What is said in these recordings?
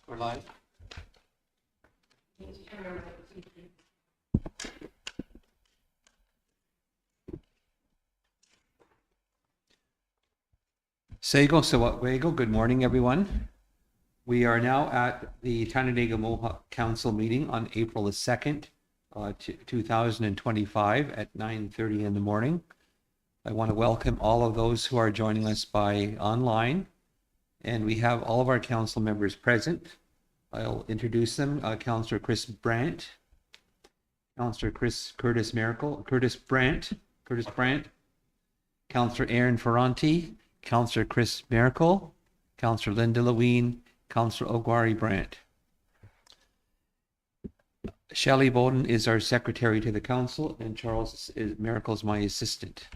We're live. Sego Sawatwego, good morning, everyone. We are now at the Tyendinaga Mohawk Council meeting on April the 2nd, 2025 at 9:30 in the morning. I want to welcome all of those who are joining us by online, and we have all of our council members present. I'll introduce them. Councillor Chris Brandt, Councillor Curtis Brandt, Councillor Aaron Ferranti, Councillor Chris Miracle, Councillor Linda Lewin, Councillor Ogwari Brandt. Shelley Bowden is our secretary to the council, and Charles Miracle is my assistant.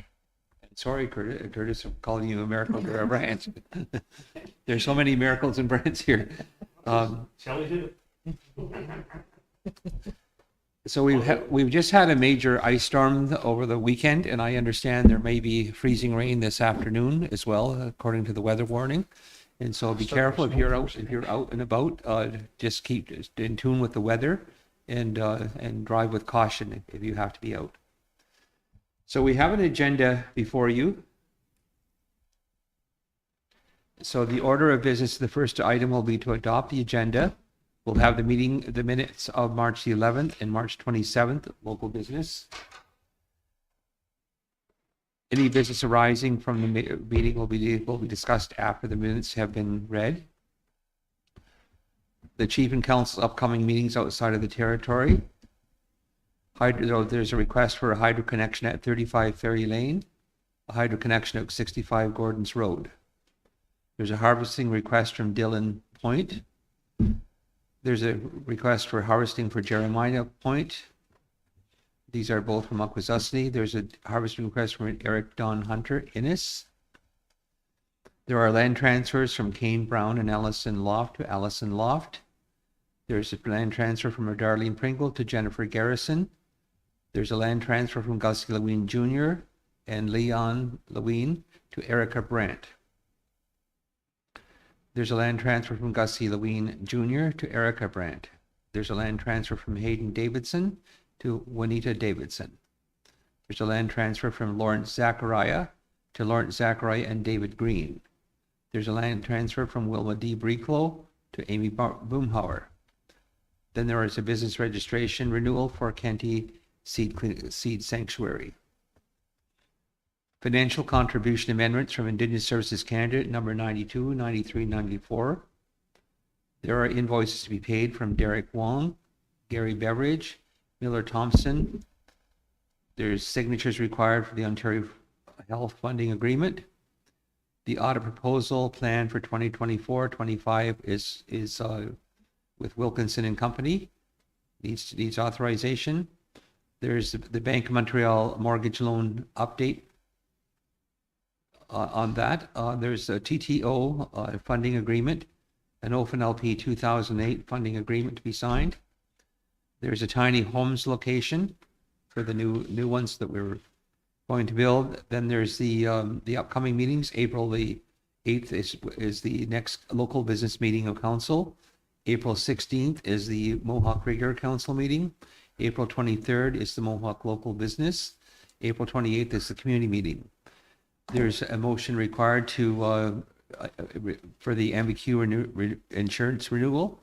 Sorry, Curtis, I'm calling you a Miracle for a Brandt. There's so many Miracles and Brandts here. Shelley did it. So we've just had a major ice storm over the weekend, and I understand there may be freezing rain this afternoon as well, according to the weather warning. And so be careful if you're out and about. Just keep in tune with the weather, and drive with caution if you have to be out. So we have an agenda before you. So the order of business, the first item will be to adopt the agenda. We'll have the minutes of March the 11th and March 27th, local business. Any business arising from the meeting will be discussed after the minutes have been read. The chief and council's upcoming meetings outside of the territory. There's a request for a hydro connection at 35 Ferry Lane, a hydro connection at 65 Gordon's Road. There's a harvesting request from Dillon Point. There's a request for harvesting for Jeremiah Point. These are both from Akwesasne. There's a harvesting request from Eric Don Hunter Innes. There are land transfers from Kane Brown and Allison Loft to Allison Loft. There's a land transfer from Darlene Pringle to Jennifer Garrison. There's a land transfer from Gussie Lewin Jr. and Leon Lewin to Erica Brandt. There's a land transfer from Gussie Lewin Jr. to Erica Brandt. There's a land transfer from Hayden Davidson to Juanita Davidson. There's a land transfer from Lawrence Zachariah to Lawrence Zachariah and David Green. There's a land transfer from Wilma D. Bricklow to Amy Boomhauer. Then there is a business registration renewal for Kenty Seed Sanctuary. Financial contribution amendments from Indigenous Services Canada, number 92, 93, 94. There are invoices to be paid from Derek Wong, Gary Beveridge, Miller Thompson. There's signatures required for the Ontario Health Funding Agreement. The audit proposal plan for 2024-25 is with Wilkinson and Company. Needs authorization. There's the Bank of Montreal mortgage loan update. On that, there's a TTO funding agreement, an OFNLP 2008 funding agreement to be signed. There's a tiny homes location for the new ones that we're going to build. Then there's the upcoming meetings. April the 8th is the next local business meeting of council. April 16th is the Mohawk regular council meeting. April 23rd is the Mohawk local business. April 28th is the community meeting. There's a motion required to for the MBQ insurance renewal,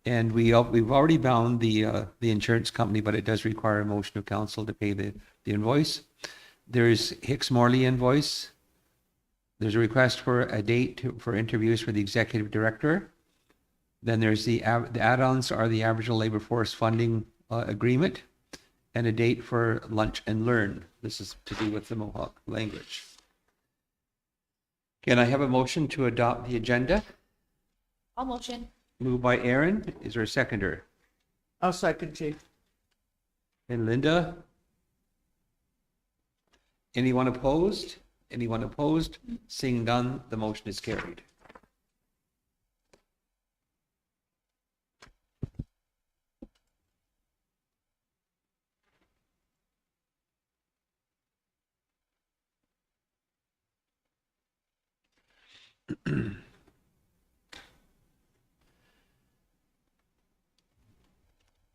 and we've already bound the insurance company, but it does require a motion of council to pay the invoice. There's Hicks Morley invoice. There's a request for a date for interviews for the executive director. Then there's the add-ons are the Aboriginal Labor Force funding agreement, and a date for lunch and learn. This is to do with the Mohawk language. Can I have a motion to adopt the agenda? I'll motion. Moved by Aaron. Is there a seconder? I'll second, Chief. And Linda? Anyone opposed? Anyone opposed? Seeing none, the motion is carried.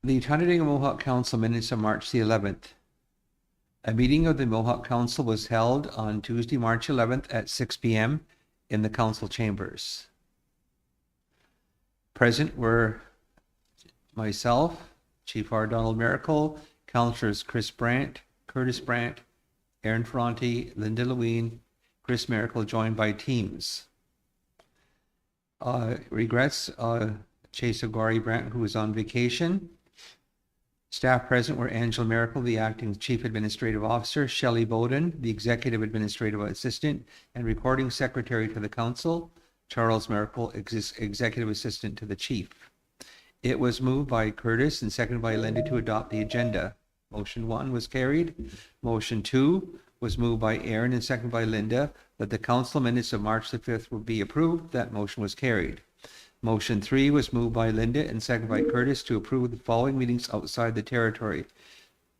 The Tyendinaga Mohawk Council minutes of March the 11th. A meeting of the Mohawk Council was held on Tuesday, March 11th at 6 p.m. in the council chambers. Present were myself, Chief R. Donald Miracle, Councillors Chris Brandt, Curtis Brandt, Aaron Ferranti, Linda Lewine, Chris Miracle, joined by teams. Regrets, Chase Agori Brandt, who was on vacation. Staff present were Angela Miracle, the Acting Chief Administrative Officer, Shelley Bowden, the Executive Administrative Assistant and Recording Secretary to the Council, Charles Miracle, Executive Assistant to the Chief. It was moved by Curtis and seconded by Linda to adopt the agenda. Motion 1 was carried. Motion 2 was moved by Aaron and seconded by Linda that the council minutes of March the 5th will be approved. That motion was carried. Motion 3 was moved by Linda and seconded by Curtis to approve the following meetings outside the territory.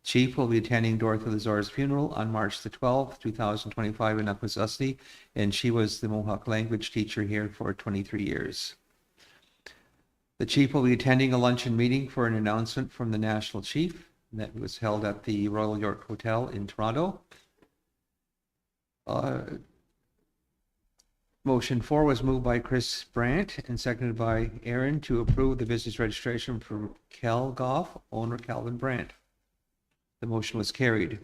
Chief will be attending Dorothy Lazar's funeral on March the 12th, 2025 in Akwesasne, and she was the Mohawk language teacher here for 23 years. The chief will be attending a luncheon meeting for an announcement from the national chief that was held at the Royal York Hotel in Toronto. Motion 4 was moved by Chris Brandt and seconded by Aaron to approve the business registration for Cal Goff, owner Calvin Brandt. The motion was carried.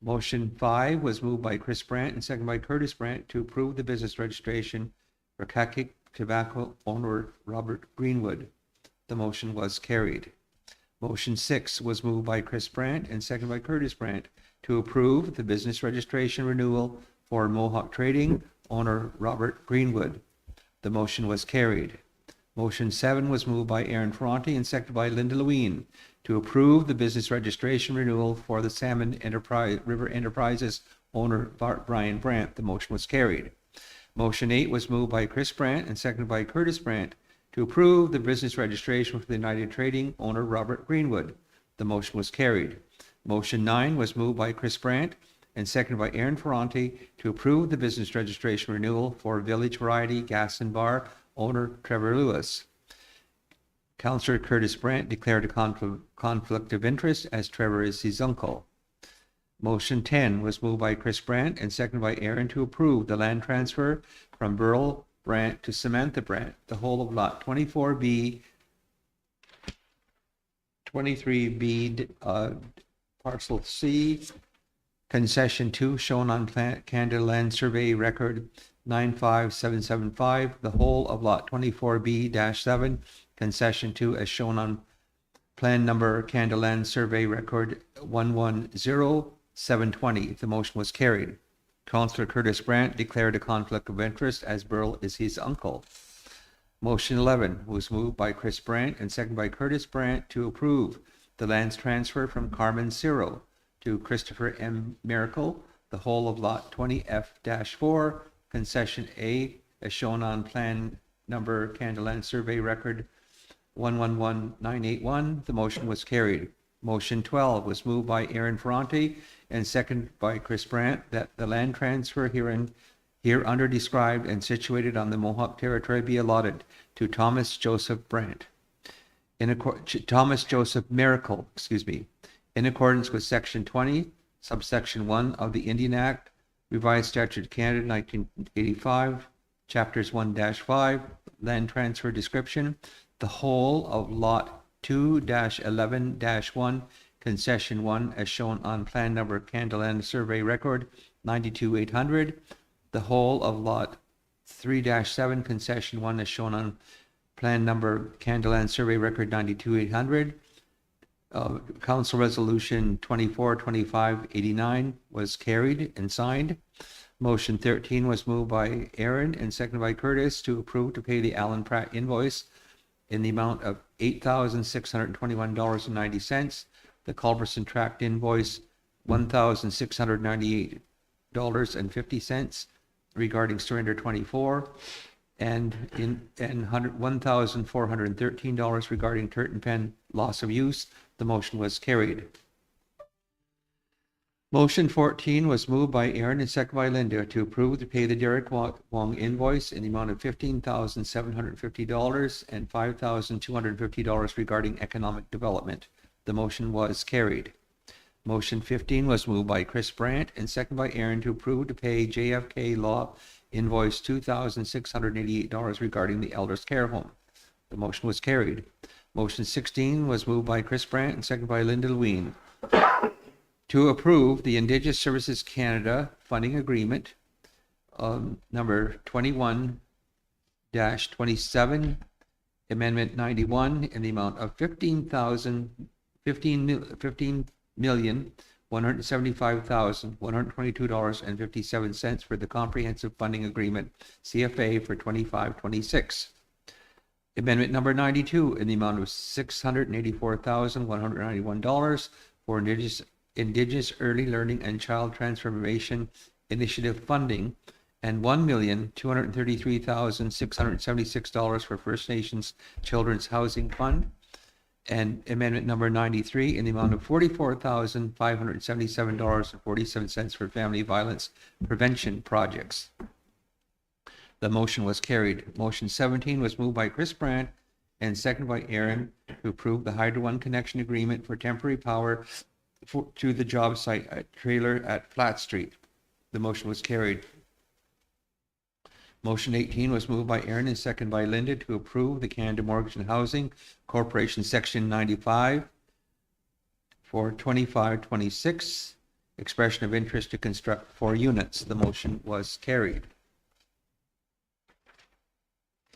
Motion 5 was moved by Chris Brandt and seconded by Curtis Brandt to approve the business registration for Kakik Tobacco, owner Robert Greenwood. The motion was carried. Motion 6 was moved by Chris Brandt and seconded by Curtis Brandt to approve the business registration renewal for Mohawk Trading, owner Robert Greenwood. The motion was carried. Motion 7 was moved by Aaron Ferranti and seconded by Linda Lewine to approve the business registration renewal for the Salmon River Enterprises, owner Brian Brandt. The motion was carried. Motion 8 was moved by Chris Brandt and seconded by Curtis Brandt to approve the business registration for the United Trading, owner Robert Greenwood. The motion was carried. Motion 9 was moved by Chris Brandt and seconded by Aaron Ferranti to approve the business registration renewal for Village Variety Gas and Bar, owner Trevor Lewis. Councillor Curtis Brandt declared a conflict of interest as Trevor is his uncle. Motion 10 was moved by Chris Brandt and seconded by Aaron to approve the land transfer from Burl Brandt to Samantha Brandt, the whole of lot 24B, 23B, parcel C, concession 2, shown on Canada Land Survey record 95775, the whole of lot 24B-7, concession 2, as shown on plan number Canada Land Survey record 110720. The motion was carried. Councillor Curtis Brandt declared a conflict of interest as Burl is his uncle. Motion 11 was moved by Chris Brandt and seconded by Curtis Brandt to approve the lands transfer from Carmen Ciro to Christopher M. Miracle, the whole of lot 20F-4, concession A, as shown on plan number Canada Land Survey record 111981. The motion was carried. Motion 12 was moved by Aaron Ferranti and seconded by Chris Brandt that the land transfer hereunder described and situated on the Mohawk territory be allotted to Thomas Joseph Miracle, in accordance with Section 20, subsection 1 of the Indian Act, Revised Statute of Canada, 1985, Chapters 1-5, Land Transfer Description, the whole of Lot 2-11-1, Concession 1, as shown on Plan Number Canada Land Survey Record 92800, the whole of Lot 3-7, Concession 1, as shown on Plan Number Canada Land Survey Record 92800. Council Resolution 242589 was carried and signed. Motion 13 was moved by Aaron and seconded by Curtis to approve to pay the Allen Pratt invoice in the amount of $8,621.90. The Culberson Tract invoice $1,698.50 regarding surrender 24, and $1,413 regarding Turton Pen loss of use. The motion was carried. Motion 14 was moved by Aaron and second by Linda to approve to pay the Derek Wong invoice in the amount of $15,750 and $5,250 regarding economic development. The motion was carried. Motion 15 was moved by Chris Brandt and second by Aaron to approve to pay JFK Law invoice $2,688 regarding the Elders Care Home. The motion was carried. Motion 16 was moved by Chris Brandt and second by Linda Lewin to approve the Indigenous Services Canada funding agreement number 21-27, Amendment 91, in the amount of $15,175,122.57 for the Comprehensive Funding Agreement, CFA, for 25-26. Amendment number 92 in the amount of $684,191 for Indigenous Early Learning and Child Transformation Initiative funding, and $1,233,676 for First Nations Children's Housing Fund, and amendment number 93 in the amount of $44,577.47 for family violence prevention projects. The motion was carried. Motion 17 was moved by Chris Brandt and seconded by Aaron to approve the Hydro One connection agreement for temporary power to the job site trailer at Flat Street. The motion was carried. Motion 18 was moved by Aaron and seconded by Linda to approve the Canada Mortgage and Housing Corporation Section 95 for 25-26, expression of interest to construct 4 units. The motion was carried.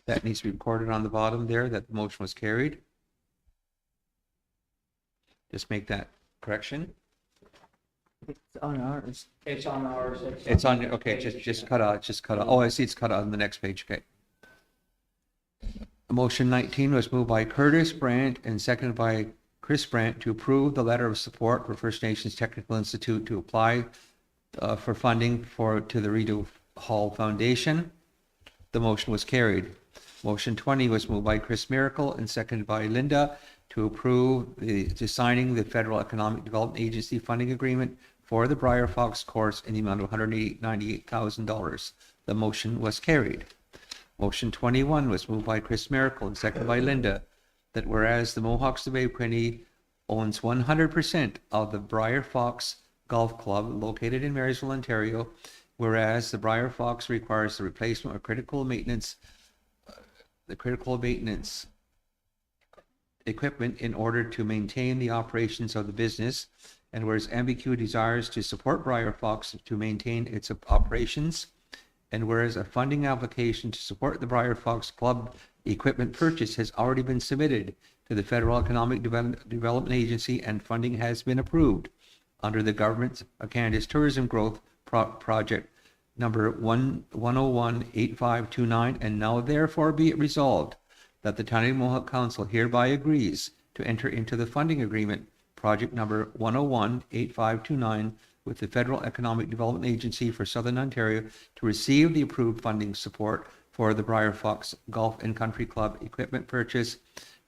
That needs to be recorded on the bottom there, that the motion was carried. Just make that correction. It's on ours. It's on ours. It's on, okay, just cut out, Oh, I see it's cut out on the next page, okay. Motion 19 was moved by Curtis Brandt and seconded by Chris Brandt to approve the letter of support for First Nations Technical Institute to apply for funding to the Rideau Hall Foundation. The motion was carried. Motion 20 was moved by Chris Miracle and seconded by Linda to approve to signing the Federal Economic Development Agency funding agreement for the Briar Fox course in the amount of $198,000. The motion was carried. Motion 21 was moved by Chris Miracle and seconded by Linda that whereas the Mohawks of Bay Quinte owns 100% of the Briar Fox Golf Club located in Marysville, Ontario, whereas the Briar Fox requires the replacement of critical maintenance equipment in order to maintain the operations of the business, and whereas MBQ desires to support Briar Fox to maintain its operations, and whereas a funding application to support the Briar Fox Club equipment purchase has already been submitted to the Federal Economic Development Agency and funding has been approved under the Government of Canada's Tourism Growth Project number 1018529, and now therefore be it resolved that the Tyendinaga Mohawk Council hereby agrees to enter into the funding agreement, project number 1018529, with the Federal Economic Development Agency for Southern Ontario to receive the approved funding support for the Briar Fox Golf and Country Club equipment purchase.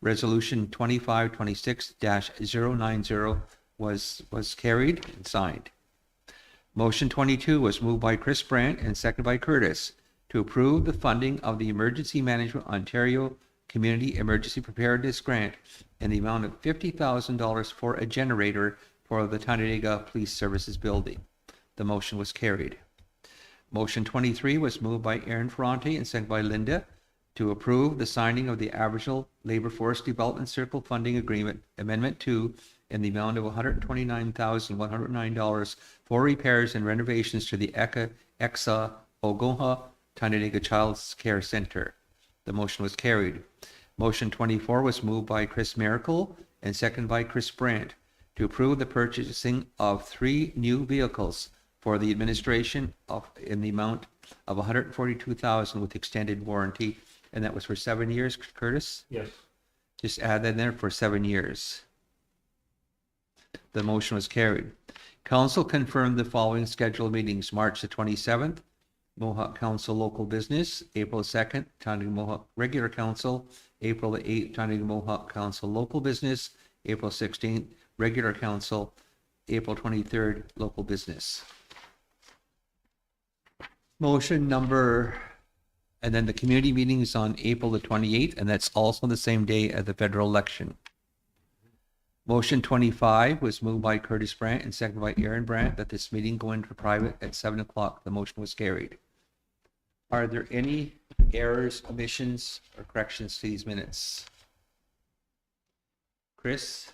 Resolution 2526-090 was carried and signed. Motion 22 was moved by Chris Brandt and seconded by Curtis to approve the funding of the Emergency Management Ontario Community Emergency Preparedness Grant in the amount of $50,000 for a generator for the Tyendinaga Police Services Building. The motion was carried. Motion 23 was moved by Aaron Ferranti and seconded by Linda to approve the signing of the Aboriginal Labour Force Development Circle Funding Agreement, Amendment 2, in the amount of $129,109 for repairs and renovations to the Exa Ogoha Tyendinaga Child Care Center. The motion was carried. Motion 24 was moved by Chris Miracle and seconded by Chris Brandt to approve the purchasing of 3 new vehicles for the administration in the amount of $142,000 with extended warranty, and that was for 7 years. Curtis? Yes. Just add that in there, for 7 years. The motion was carried. Council confirmed the following scheduled meetings: March the 27th, Mohawk Council Local Business; April 2nd, Tyendinaga Mohawk Regular Council; April the 8th, Tyendinaga Mohawk Council Local Business; April 16th, Regular Council; April 23rd, local business. Motion number, and then the community meeting is on April the 28th, and that's also the same day as the federal election. Motion 25 was moved by Curtis Brandt and seconded by Aaron Brandt that this meeting go into private at 7 o'clock. The motion was carried. Are there any errors, omissions, or corrections to these minutes? Chris?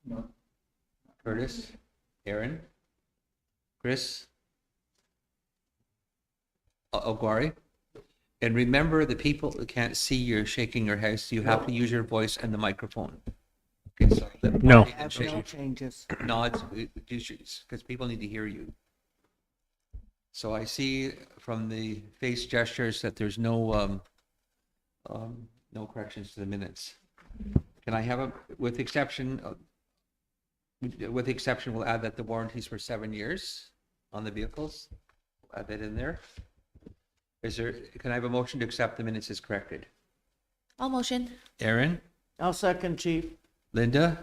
No. Curtis? Aaron? Chris? Ogwari? And remember, the people who can't see you shaking your head, so you have to use your voice and the microphone. Okay, so No. I have no changes. nods, because people need to hear you. So I see from the face gestures that there's no corrections to the minutes. Can I have with the exception, we'll add that the warranties for 7 years on the vehicles. We'll add that in there. Can I have a motion to accept the minutes as corrected? I'll motion. Aaron? I'll second, Chief. Linda?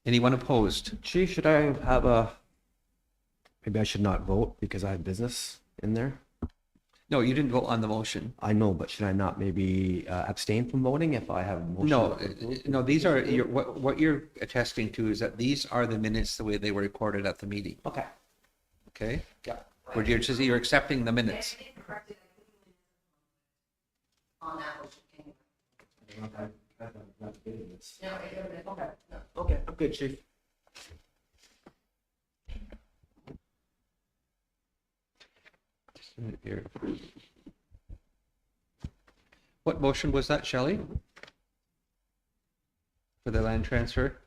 Anyone opposed? Chief, should I have maybe I should not vote because I have business in there? No, you didn't vote on the motion. I know, but should I not maybe abstain from voting if I have a motion? No, these are, what you're attesting to is that these are the minutes the way they were recorded at the meeting, Okay. okay? Yeah. Or you're accepting the minutes. On that motion. Okay, I'm good, Chief. Just a minute here. What motion was that, Shelley? For the land transfer?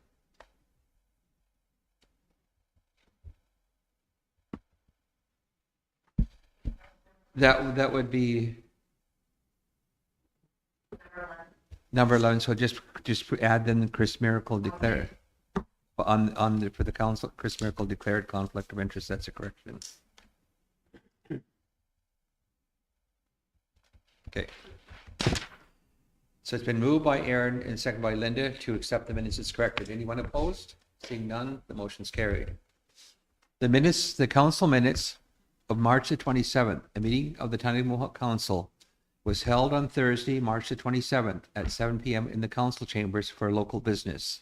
That would be number 11. So just add then Chris Miracle declare for the council. Chris Miracle declared conflict of interest. That's a correction. Okay. So it's been moved by Aaron and seconded by Linda to accept the minutes as corrected. Anyone opposed? Seeing none, the motion's carried. The council minutes of March the 27th, a meeting of the Tyendinaga Mohawk Council was held on Thursday, March the 27th at 7 p.m. in the council chambers for local business.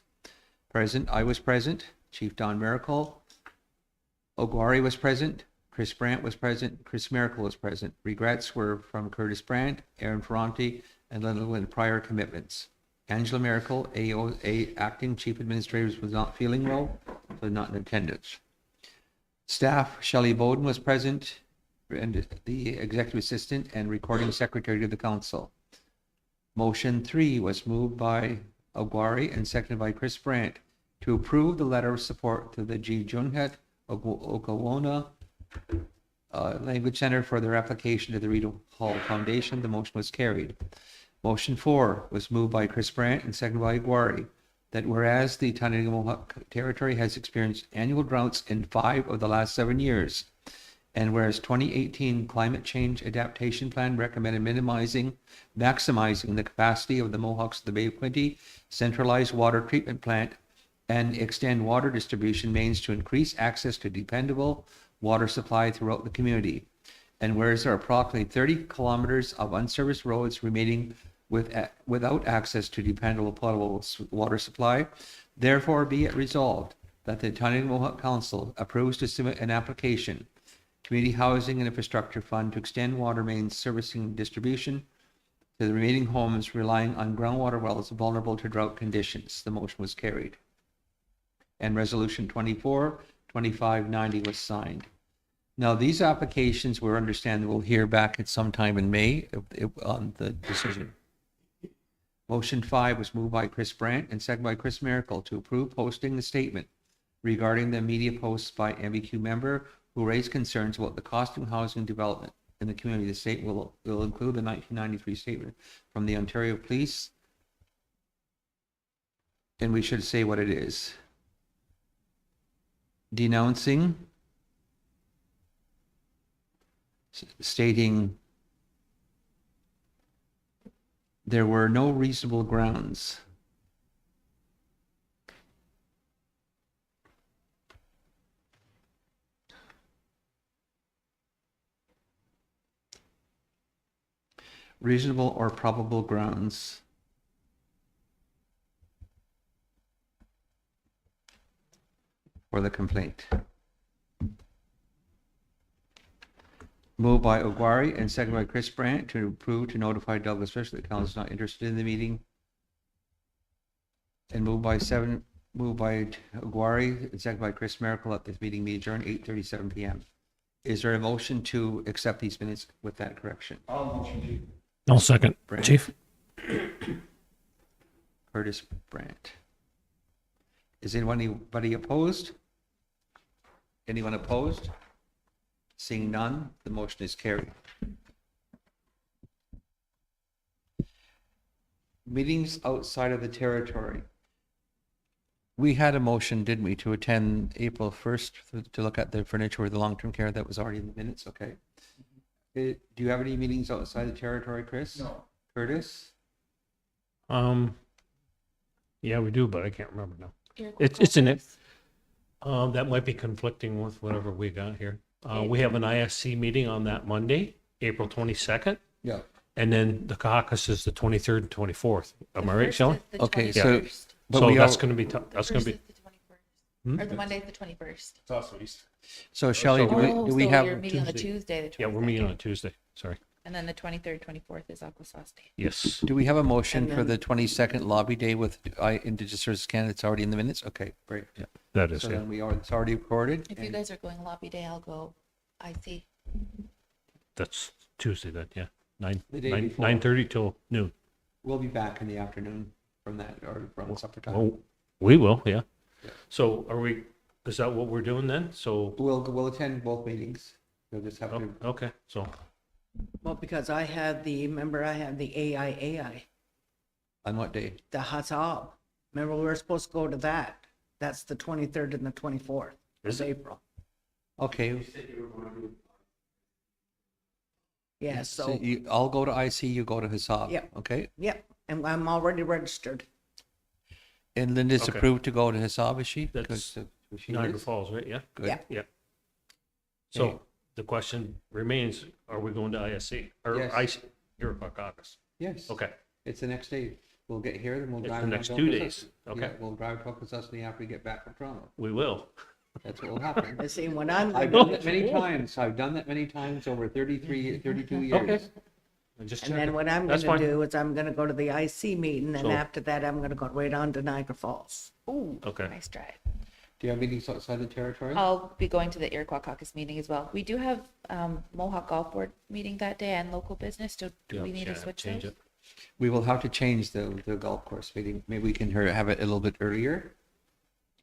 I was present, Chief Don Miracle, Ogwari was present, Chris Brandt was present, Chris Miracle was present. Regrets were from Curtis Brandt, Aaron Ferranti, and Linda Lynn prior commitments. Angela Miracle, AOA acting chief administrator, was not feeling well, so not in attendance. Staff, Shelley Bowden was present, and the executive assistant and recording secretary to the council. Motion 3 was moved by Ogwari and seconded by Chris Brandt to approve the letter of support to the G. Junhet Okawona Language Center for their application to the Rita Hall Foundation. The motion was carried. Motion 4 was moved by Chris Brandt and seconded by Ogwari that whereas the Tyendinaga Mohawk territory has experienced annual droughts in 5 of the last 7 years, and whereas 2018 climate change adaptation plan recommended maximizing the capacity of the Mohawks of the Bay of Quinte centralized water treatment plant and extend water distribution mains to increase access to dependable water supply throughout the community. And whereas there are approximately 30 kilometers of unserviced roads remaining without access to dependable potable water supply, therefore be it resolved that the Tyendinaga Mohawk Council approves to submit an application Community Housing and Infrastructure Fund to extend water mains servicing and distribution to the remaining homes relying on groundwater wells vulnerable to drought conditions. The motion was carried. And Resolution 24-2590 was signed. Now, these applications, we're understanding we'll hear back at some time in May on the decision. Motion 5 was moved by Chris Brandt and seconded by Chris Miracle to approve posting the statement regarding the media posts by MBQ member who raised concerns about the cost of housing development in the community. The state will include the 1993 statement from the Ontario Police, and we should say what it is. Denouncing, stating there were no reasonable grounds Reasonable or probable grounds. For the complaint. Moved by Oguari and second by Chris Brandt to approve to notify Douglas Fish that council is not interested in the meeting. And moved by Oguari and second by Chris Miracle at this meeting be adjourned 8:37 p.m. Is there a motion to accept these minutes with that correction? I'll second, Brand. Chief. Curtis Brandt. Is anybody opposed? Anyone opposed? Seeing none, the motion is carried. Meetings outside of the territory. We had a motion, didn't we, to attend April 1st to look at the furniture or the long-term care that was already in the minutes, okay? Do you have any meetings outside the territory, Chris? No. Curtis? Yeah, we do, but I can't remember now. It's in it. That might be conflicting with whatever we got here. We have an ISC meeting on that Monday, April 22nd, Yeah. and then the caucus is the 23rd and 24th. Am I right, Shelley? Okay, so- But So we that's all- going to be tough. That's going to be, Or the Monday's the 21st. it's also Easter. So Shelley, do we so have? you're meeting on the Tuesday. Tuesday, the 22nd. Yeah, we're meeting on Tuesday. Sorry. And then the 23rd, 24th is Aquasasti. Yes. Do we have a motion And for then- the 22nd lobby day with Indigenous Services Canada? It's already in the minutes? Okay, great. That is So it. then it's already recorded. If you and- guys are going lobby day, I'll go IC. That's Tuesday then, yeah. The day before. 9:30 till noon. We'll be back in the afternoon from that, or from supper time. Oh, we will, yeah. Yeah. So is that what we're doing then? So, We'll attend both meetings. We'll just have to, okay, so, Well, because I had the AIAI, on what day? the Hassab. Remember, we were supposed to go to that. That's the 23rd and the 24th Is of it? April. Okay, Yeah, so so, I'll go to IC, you go to Hassab. Yep. Okay, yep, and I'm already registered. and Linda's Okay. approved to go to Hassab, is she? That's 'Cause, she Niagara is? Falls, right? Yeah? Good. Yeah. Yeah. Okay. So the question remains, are we going to ISC or Yes. IC, Iroquois Caucus? Yes. Okay, It's the next day. We'll get here, then we'll It's drive. the down next to 2 Akwesasne. days. Okay. Yeah, we'll drive to Akwesasne after we get back from Toronto. we will. That's what will happen. I see, when I'm, I've done that many times. I've done that many times over 32 years. Okay. I'm just and then checking. what I'm That's gonna fine. do is I'm gonna go to the IC meeting, and So- after that, I'm gonna go right on to Niagara Falls. Ooh, Okay. nice drive. Do you have meetings outside the territory? I'll be going to the Iroquois Caucus meeting as well. We do have Mohawk Golf Board meeting that day and local business. Do Yeah, we need to yeah, switch change those? it. We will have to change the golf course meeting. Maybe we can have it a little bit earlier.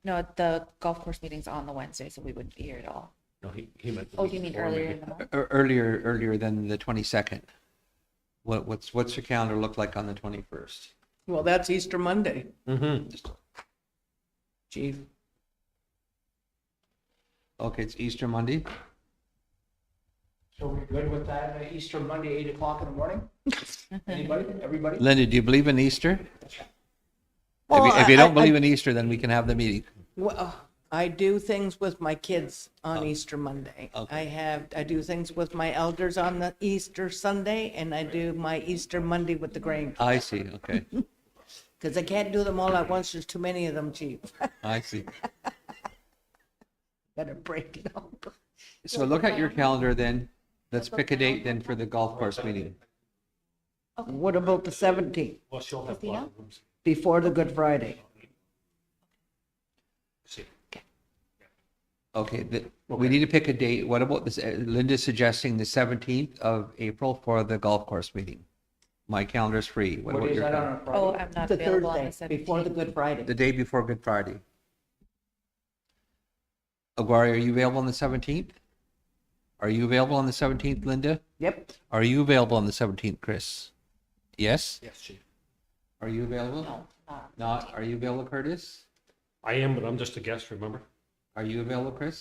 No, the golf course meeting's on the Wednesday, so we wouldn't be here at all. No, he meant. the Oh, week do you mean before, earlier maybe. in the month? Earlier than the 22nd. What's your calendar look like on the 21st? Well, that's Easter Monday, Mhm. chief. Okay, it's Easter Monday. So we're good with that, Easter Monday, 8 o'clock in the morning? Anybody, everybody? Linda, do you believe in Easter? Well, If you don't I- believe in Easter, then we can have the meeting. Well, I do things with my kids on Easter Monday. Okay. I do things with my elders on the Easter Sunday, and I do my Easter Monday with the grandkids. I see, okay. Because I can't do them all at once, there's too many of them, chief. I see. Better break it up. So look at your calendar then. Let's pick a date then for the golf course meeting. What about the 17th, Well, she'll have Christina? lots of rooms. before the Good Friday? See. Okay, we need to pick a date. What about this? Linda's suggesting the 17th of April for the golf course meeting. My calendar's free. What What about is your that calendar? on a Friday? Oh, I'm not The available on the Thursday, before the 17th. Good Friday. The day before Good Friday. Aguari, are you available on the 17th? Are you available on the 17th, Linda? Yep, Are you available on the 17th, Chris? Yes? Yes, chief. Are you available? No, Not. Are you available, Curtis? I am, but I'm just a guest, remember? Are you available, Chris?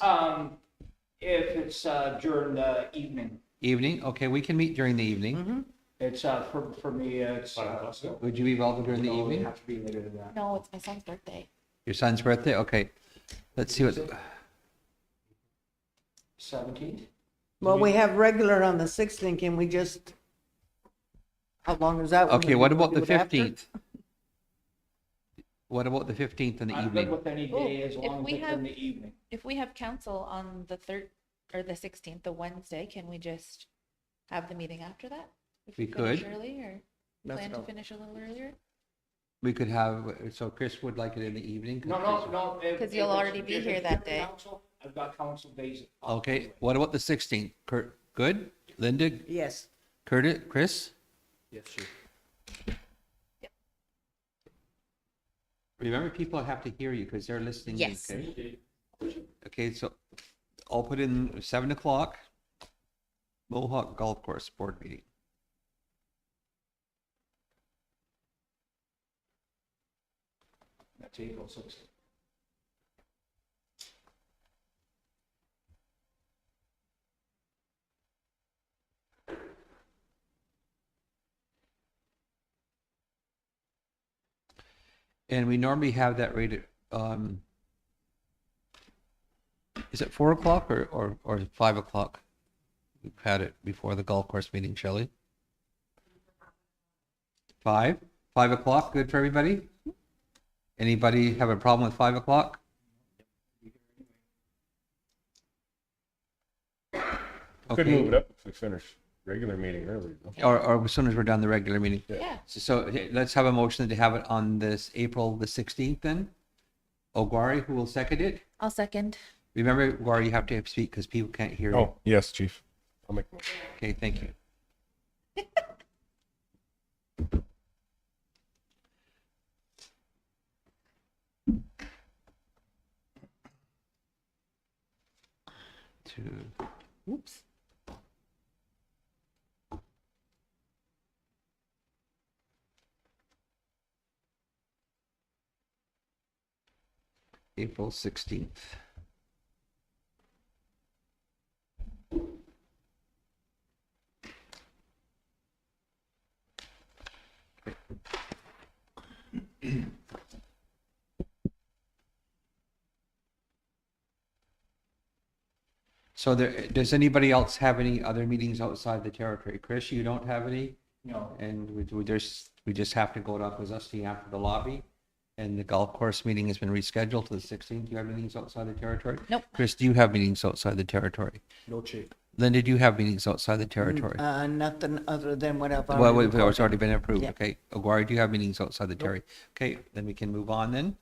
If it's during the evening, Evening? Okay, we can meet during the evening. it's for me, it's. Would you be available during the no, it evening? have to be later than that. No, it's my son's birthday. Your son's birthday? Okay. Let's see what, 17th? well, we have regular on the 16th, can we just How long is that? one? Okay, Are what you about gonna the do it after? 15th? What about the 15th in the I'm good evening? with any day as if long as we it's have- in the evening. If we have council on the 3rd or the 16th, the Wednesday, can we just have the meeting after that? If We finish could. early, or Let's plan to go. finish a little earlier? We could have, so Chris would like it in the evening? 'cause Chris- No. 'Cause you'll already be here that day. I've got council days. Okay, what about the 16th? Kurt, good? Linda, Yes. Curtis, Chris? Yes, sure. Remember, people have to hear you because they're listening. in, Yes. Okay, okay, so I'll put in 7 o'clock, Mohawk Golf Course Board meeting. That's April 6th. And we normally have that rated, is it 4 o'clock or 5 o'clock? We've had it before the golf course meeting, Shelley. 5? 5 o'clock, good for everybody? Anybody have a problem with 5 o'clock? Could move it up if we finish regular meeting early. though. Or as soon as we're done the regular meeting. Yeah. So hey, let's have a motion to have it on this April the 16th then. Ogwari, who will second it? I'll second. Remember, Ogwari, you have to speak because people can't hear you. Oh, yes, chief. I'll make. Okay, thank you. Two. Oops. April 16th. So there, does anybody else have any other meetings outside the territory? Chris, you don't have any? No. And we just have to go to Akwesasne after the lobby. And the golf course meeting has been rescheduled to the 16th. Do you have meetings outside the territory? Nope. Chris, do you have meetings outside the territory? No, chief. Linda, do you have meetings outside the territory? Nothing other than what I've Well, already it's reported. already been approved. Yeah. Okay. Aguirre, do you have meetings outside the territory? Okay, then we can move on then.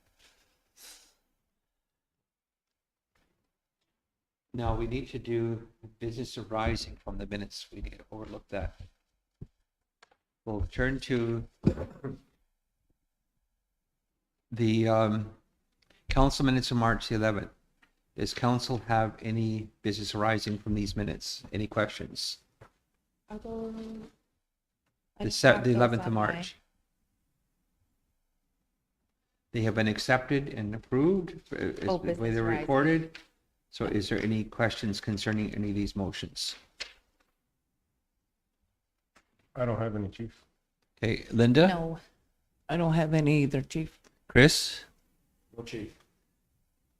Now, we need to do business arising from the minutes. We need to overlook that. We'll turn to the council minutes of March the 11th. Does council have any business arising from these minutes? Any questions? I'll go. I The just have the those 11th of on my- March. They have been accepted and approved as Oh, the way business they're arising. recorded. So is there any questions concerning any of these motions? I don't have any, chief. Okay, Linda? No. I don't have any either, chief. Chris? No, chief.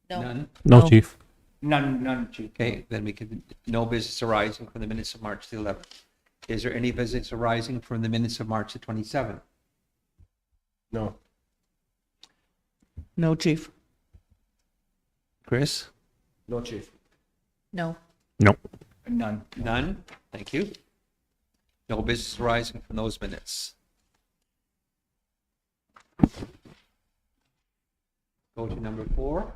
No. None? No, No. chief. None, chief. Okay, then we can, no business arising from the minutes of March the 11th. Is there any business arising from the minutes of March the 27th? No. No, chief. Chris? No, chief. No. No. None. None? Thank you. No business arising from those minutes. Go to number 4.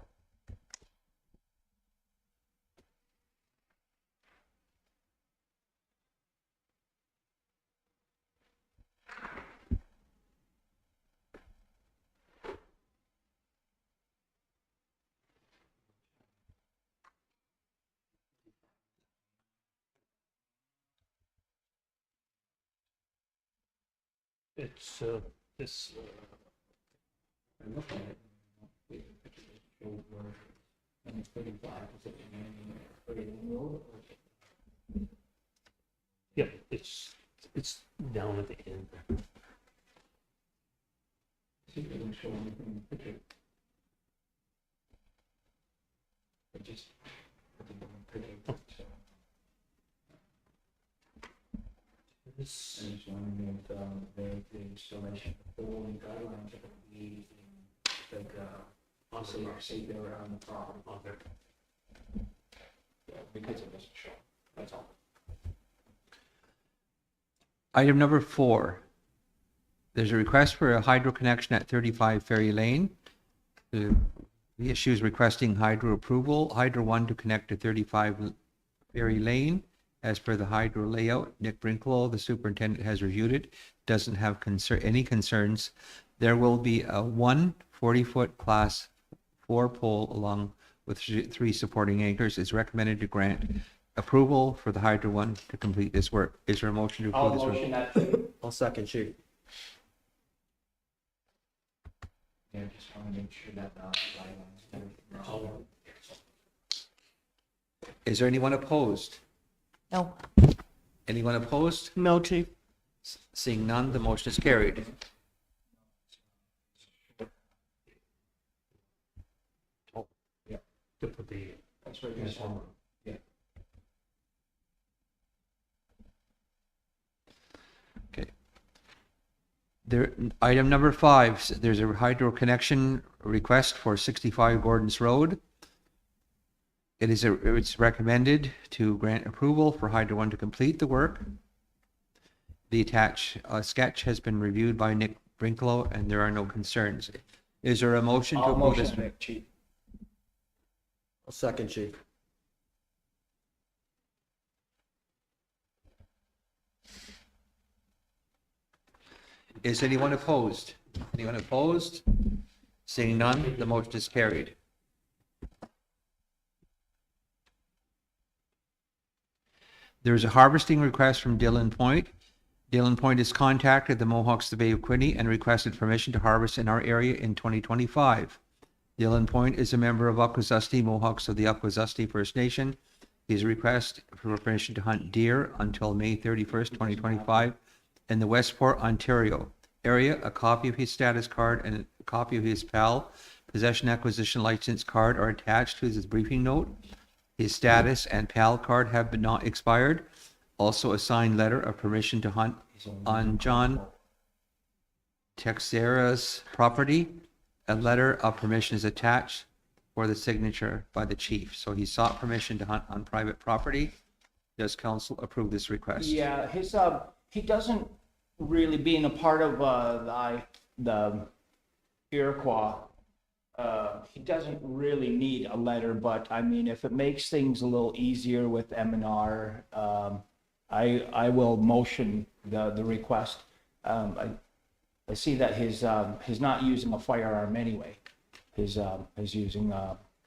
It's, this, yeah, it's down at the end. is, And just wondering if, the installation of the whole guidelines are gonna be, like, safe there around the property. Yeah, because it doesn't show, that's all. Item number 4. There's a request for a hydro connection at 35 Ferry Lane. The issue is requesting hydro approval, Hydro 1 to connect to 35 Ferry Lane. As per the hydro layout, Nick Brinklow, the superintendent, has reviewed it, doesn't have any concerns. There will be a 40-foot class 4 pole along with 3 supporting anchors. It's recommended to grant approval for the Hydro 1 to complete this work. Is there a motion to approve I'll this work? motion that. I'll second, Chief. Yeah, just wanna make sure that, guidelines and everything are all. Is there anyone opposed? No, Anyone opposed? No, Chief. Seeing none, the motion is carried. to put the That's right, transformer. There, item number 5, there's a hydro connection request for 65 Gordon's Road. It's recommended to grant approval for Hydro 1 to complete the work. The attached sketch has been reviewed by Nick Brinklow and there are no concerns. Is there a motion to I'll approve motion this? it, Chief. I'll second, Chief. Is anyone opposed? Anyone opposed? Seeing none, the motion is carried. There is a harvesting request from Dillon Point. Dillon Point has contacted the Mohawks of the Bay of Quinte and requested permission to harvest in our area in 2025. Dillon Point is a member of Akwesasne Mohawks of the Akwesasne First Nation. His request for permission to hunt deer until May 31st, 2025 in the Westport, Ontario area. A copy of his status card and a copy of his PAL possession acquisition license card are attached to his briefing note. His status and PAL card have been not expired. Also a signed letter of permission to hunt on John Texera's property. A letter of permission is attached for the signature by the chief. So he sought permission to hunt on private property. Does council approve this request? Yeah, his, he doesn't really, being a part of, the Iroquois, he doesn't really need a letter, but I mean, if it makes things a little easier with M&R, I will motion the request. I see that he's not using a firearm anyway. He's using,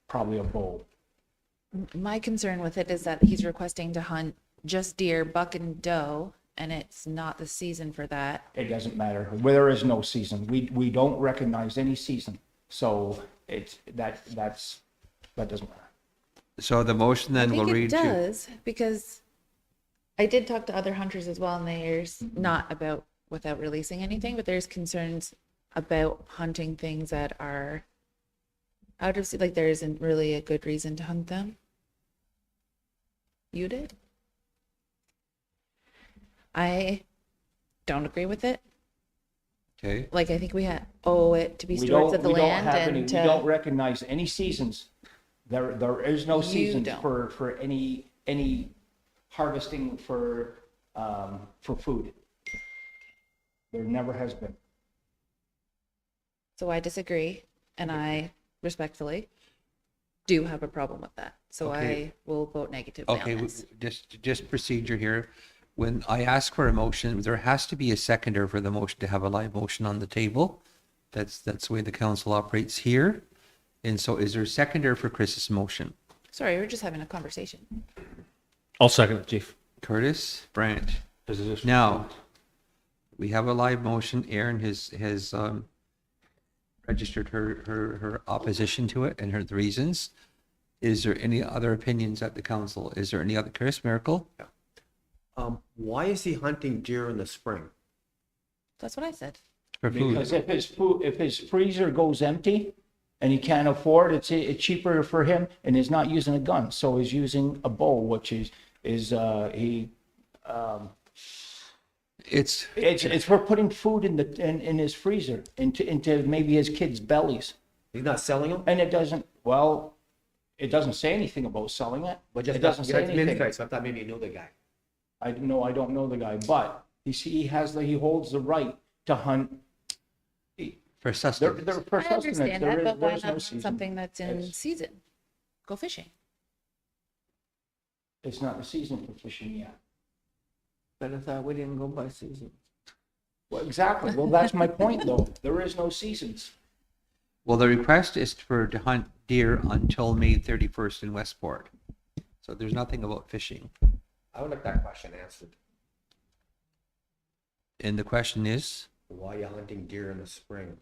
probably a bow. my concern with it is that he's requesting to hunt just deer, buck and doe, and it's not the season for that. It doesn't matter. There is no season. We don't recognize any season. So that doesn't matter. So the motion then I will think read it to, does, because I did talk to other hunters as well, and there's not about without releasing anything, but there's concerns about hunting things that are out of like there isn't really a good reason to hunt them. You did? I don't agree with it. okay, Like I think we owe it to be stewards of the land and we to don't recognize any seasons. There is no You season don't. for any harvesting for food. There never has been. So I disagree, and I respectfully do have a problem with that. So Okay. I will vote negatively okay, on this. just procedure here. When I ask for a motion, there has to be a seconder for the motion to have a live motion on the table. That's the way the council operates here. And so is there a seconder for Chris's motion? Sorry, we're just having a conversation. I'll second it, Chief. Curtis, Brandt. This is just- Now, we have a live motion. Erin has registered her opposition to it and her reasons. Is there any other opinions at the council? Is there any other, Chris Miracle? Why is he hunting deer in the spring? That's what I said. For food. Because if his freezer goes empty and he can't afford, it's cheaper for him, and he's not using a gun, so he's using a bow, which is It's for putting food in his freezer, into maybe his kids' bellies. He's not selling them? And it doesn't say anything about selling it. But just It doesn't say anything. So I thought maybe you knew the guy. I don't know the guy, but he holds the right to hunt. For sustenance. They're for I sustenance. understand There that, is- but why there's not no hunt season. something that's in It's- season? Go fishing. It's not the season for fishing yet. But I thought we didn't go by season. Well, exactly. Well, that's my point, though. There is no seasons. Well, the request is to hunt deer until May 31st in Westport. So there's nothing about fishing. I would like that question answered. And the question is, Why are you hunting deer in the spring?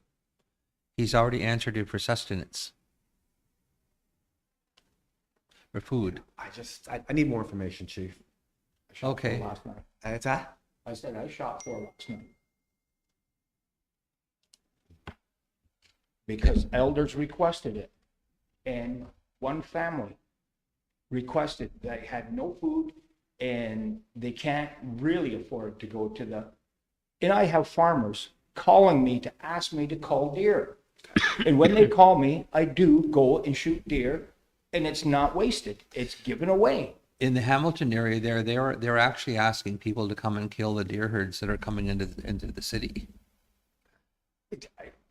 he's already answered it for sustenance. For food. I need more information, chief. I shot Okay. four last night. It's that? I said I shot 4 last night. Because elders requested it. And one family requested, they had no food and they can't really afford to go to the, and I have farmers calling me to ask me to call deer. And when they call me, I do go and shoot deer, and it's not wasted. It's given away. In the Hamilton area they're actually asking people to come and kill the deer herds that are coming into the city.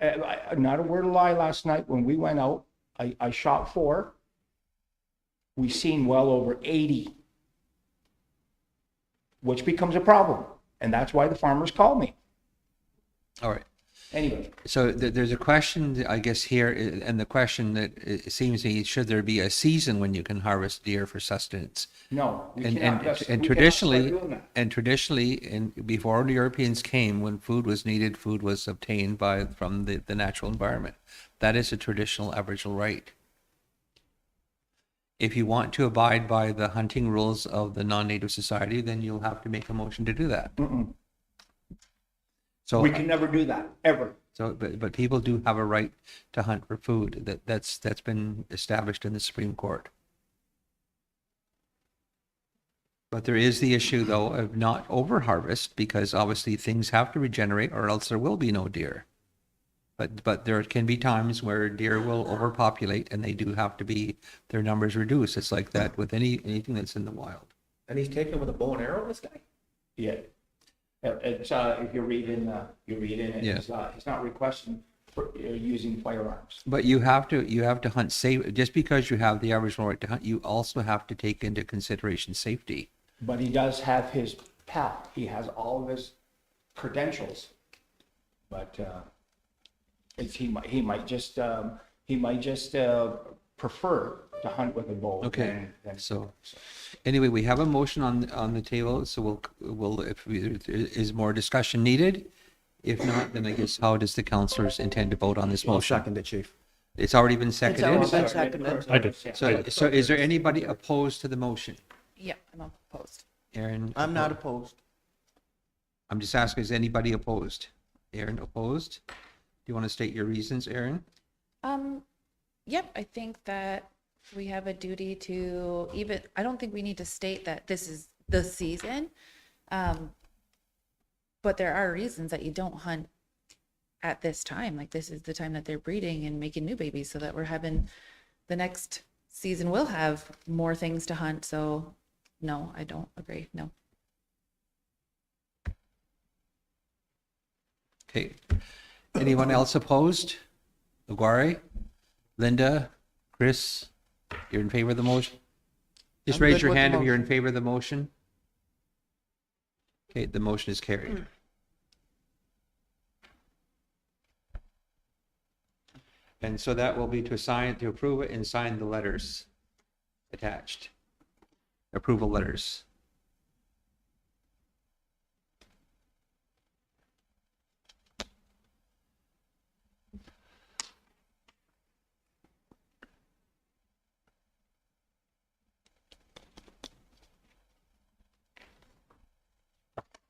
Not a word of lie, last night when we went out, I shot 4. We seen well over 80, which becomes a problem. And that's why the farmers call me. All right. Anyway, So there's a question, I guess, here, and the question that it seems to me, should there be a season when you can harvest deer for sustenance? no, we And cannot. and That's- and we cannot start traditionally, doing that. before the Europeans came, when food was needed, food was obtained from the natural environment. That is a traditional Aboriginal right. If you want to abide by the hunting rules of the non-native society, then you'll have to make a motion to do that. Mm-mm. So We can never do that, ever. but people do have a right to hunt for food. That's been established in the Supreme Court. But there is the issue, though, of not over harvest, because obviously things have to regenerate, or else there will be no deer. But there can be times where deer will overpopulate, and they do have to be their numbers reduced. It's like that with anything that's in the wild. And he's taken with a bow and arrow, this guy? Yeah. It's, if you read in it, Yeah. it's not requesting for using firearms. But you have to hunt safe. Just because you have the Aboriginal right to hunt, you also have to take into consideration safety. But he does have his PAL. He has all of his credentials. But he might just prefer to hunt with a bow. Okay, than- so anyway, we have a motion on the table, so we'll if is more discussion needed. If not, then I guess how does the councillors intend to vote on this I'll motion? second it, chief. It's already been It's seconded. already been seconded. I did. So is there anybody opposed to the motion? Yep, I'm opposed. Aaron? I'm not opposed. I'm just asking, is anybody opposed? Aaron opposed? Do you want to state your reasons, Aaron? Yep, I think that we have a duty to I don't think we need to state that this is the season. But there are reasons that you don't hunt at this time. Like this is the time that they're breeding and making new babies, so that we're having the next season will have more things to hunt. So no, I don't agree. No. Okay. Anyone else opposed? Aguirre? Linda? Chris? You're in favor of the motion? Just I'm raise good your with the hand if you're in motion. favor of the motion. Okay, the motion is carried. And so that will be to approve it and sign the letters attached. Approval letters.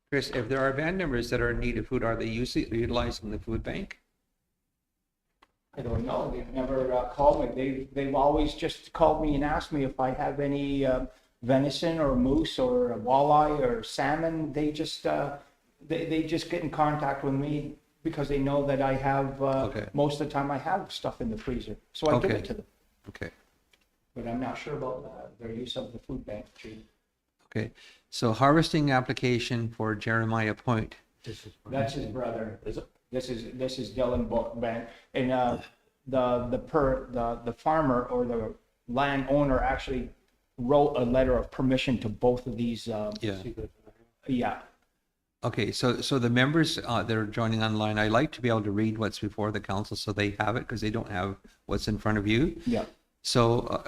Chris, if there are band members that are in need of food, are they utilizing the food bank? I don't know. They've never called me. They've always just called me and asked me if I have any venison or moose or walleye or salmon. They just they just get in contact with me because they know that I have, Okay. most of the time I have stuff in the freezer, so I give Okay. it to them. Okay. But I'm not sure about their use of the food bank, Chief. Okay. So harvesting application for Jeremiah Point. That's his brother. Is it? This is Dylan Bank, and the farmer or the landowner actually wrote a letter of permission to both of these. Yeah. Yeah. Okay, so the members that are joining online, I like to be able to read what's before the council so they have it because they don't have what's in front of you. Yeah. So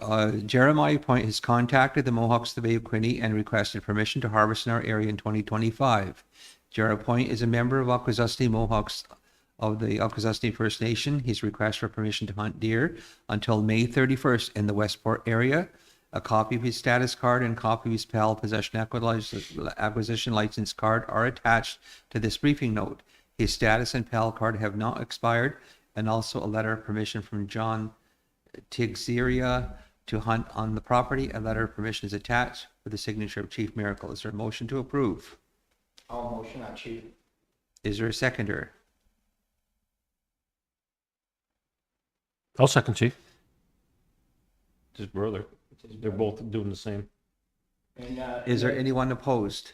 Jeremiah Point has contacted the Mohawks of the Bay of Quinte and requested permission to harvest in our area in 2025. Jeremiah Point is a member of Akwesasne Mohawks of the Akwesasne First Nation. His request for permission to hunt deer until May 31st in the Westport area. A copy of his status card and copy of his PAL possession acquisition license card are attached to this briefing note. His status and PAL card have not expired, and also a letter of permission from John Tigzeria to hunt on the property. A letter of permission is attached with the signature of Chief Miracle. Is there a motion to approve? I'll motion that, Chief. Is there a seconder? I'll second, Chief. His brother. They're both doing the same. And Is there anyone opposed?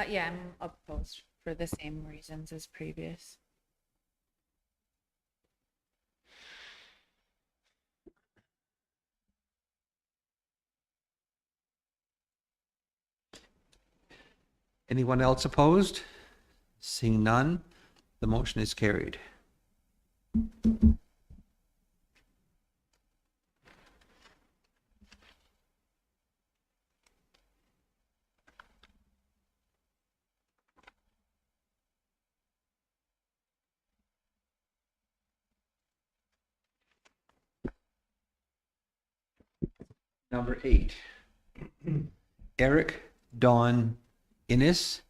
Yeah, I'm opposed for the same reasons as previous. Anyone else opposed? Seeing none, the motion is carried. Number 8. Eric Don Innes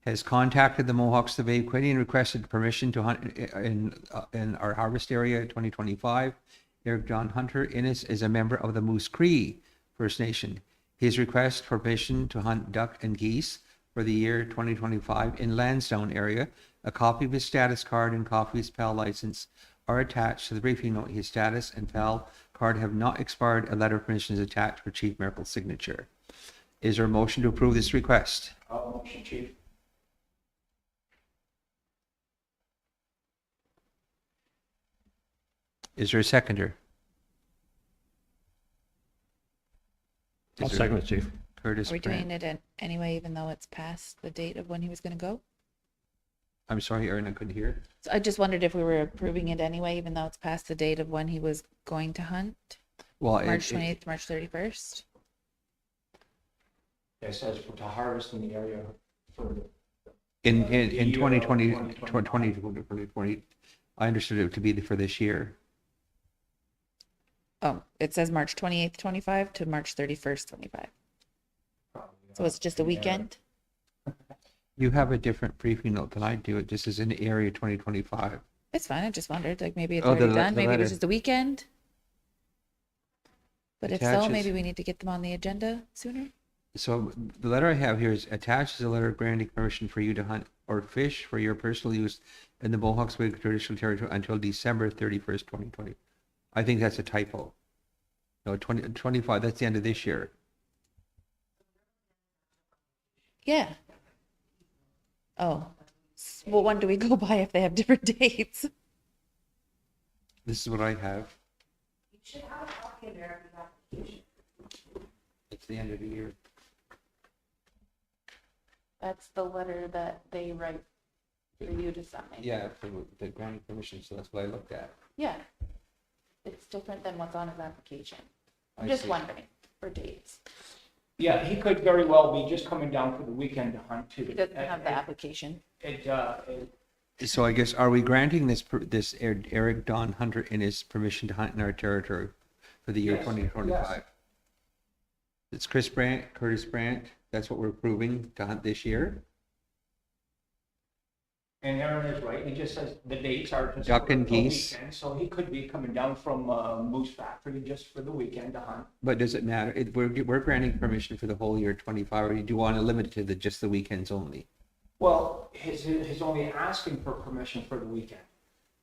has contacted the Mohawks of the Bay of Quinte and requested permission to hunt in our harvest area 2025. Eric John Hunter Innes is a member of the Moose Cree First Nation. His request for permission to hunt duck and geese for the year 2025 in Lansdowne area. A copy of his status card and copy of his PAL license are attached to the briefing note. His status and PAL card have not expired. A letter of permission is attached for Chief Miracle's signature. Is there a motion to approve this request? I'll motion, Chief. Is there a seconder? I'll Is there- second it, Chief. Curtis Are we doing Brandt. it anyway, even though it's past the date of when he was going to go? I'm sorry, Erin, I couldn't hear. So I just wondered if we were approving it anyway, even though it's past the date of when he was going to hunt, Well, March 28th, March 31st. It says to harvest in the area for. in year 2020, 2025. 2020, I understood it to be for this year. Oh, it says March 28th, 25 to March 31st, 25. So it's just a weekend? You have a different briefing note than I do. It just is in area 2025. It's fine. I just wondered, like maybe it's Oh, already the done. Maybe it letter. was just a weekend. But if so, Attaches- maybe we need to get them on the agenda sooner. So the letter I have here is attached is a letter granting permission for you to hunt or fish for your personal use in the Mohawks Bay traditional territory until December 31st, 2020. I think that's a typo. No, 2025, that's the end of this year. Yeah. Oh. Well, when do we go by if they have different dates? This is what I have. You should have a copy of their application. It's the end of the year. That's the letter that they write for you to sign. Yeah, for the granting permission, so that's what I looked at. Yeah. It's different than what's on his application. I'm I just see. wondering for dates. Yeah, he could very well be just coming down for the weekend to hunt too. He doesn't have the application. So I guess, are we granting this Eric Don Hunter in his permission to hunt in our territory for the year Yes, 2025? yes. It's Chris Brandt, Curtis Brandt, that's what we're approving to hunt this year? And Aaron is right, he just says the dates are. just Duck for and the geese. weekend, So he could be coming down from Moose Factory just for the weekend to hunt. But does it matter? We're granting permission for the whole year 25, or do you want to limit it to just the weekends only? Well, he's only asking for permission for the weekend.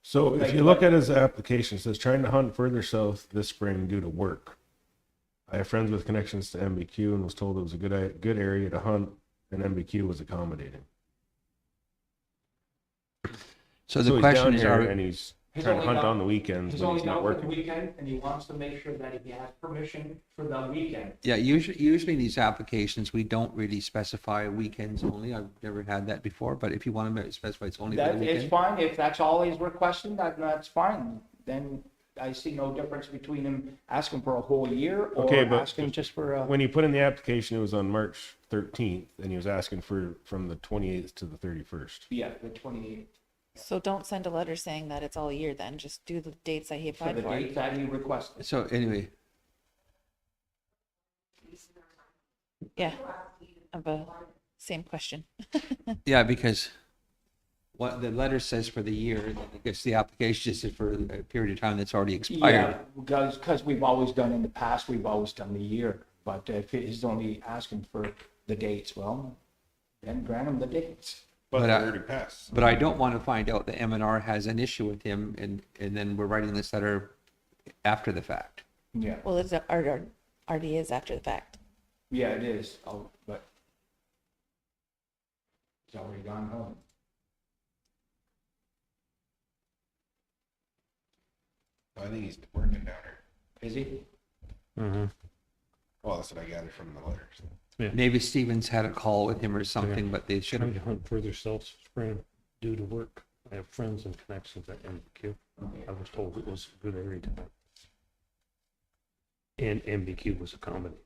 So if Like you look what? at his application, it says trying to hunt further south this spring due to work. I have friends with connections to MBQ and was told it was a good area to hunt, and MBQ was accommodating. So So the he's question down is, here are, and he's He's trying to only hunt down- on the weekends He's when only he's not down for the working. weekend, and he wants to make sure that he has permission for the weekend. yeah, usually in these applications, we don't really specify weekends only. I've never had that before, but if you want to specify it's only for the That is weekend. fine, if that's all he's requesting, that's fine. Then I see no difference between him asking for a whole year or Okay, but asking just for a. When he put in the application, it was on March 13th, and he was asking for from the 28th to the 31st. Yeah, the 28th, So don't send a letter saying that it's all year then, just do the dates that he for applied the for. date that he requested. So anyway, Yeah, of a same question. yeah, because what the letter says for the year, I guess the application is for a period of time that's already expired. Yeah, because we've always done in the past, we've always done the year, but if he's only asking for the dates, well, then grant him the dates. But But it I- already passed. But I don't want to find out that M&R has an issue with him and then we're writing this letter after the fact. Yeah, Well, it's already is after the fact. yeah, it is, but it's already gone home. I think he's working down here. Is he? Mm-hmm. Well, that's what I gathered from the letters. Maybe Stevens had a call with him or something, but they should Trying have. to hunt further south this spring due to work. I have friends and connections at MBQ. I was told it was a good area to hunt. And MBQ was accommodating.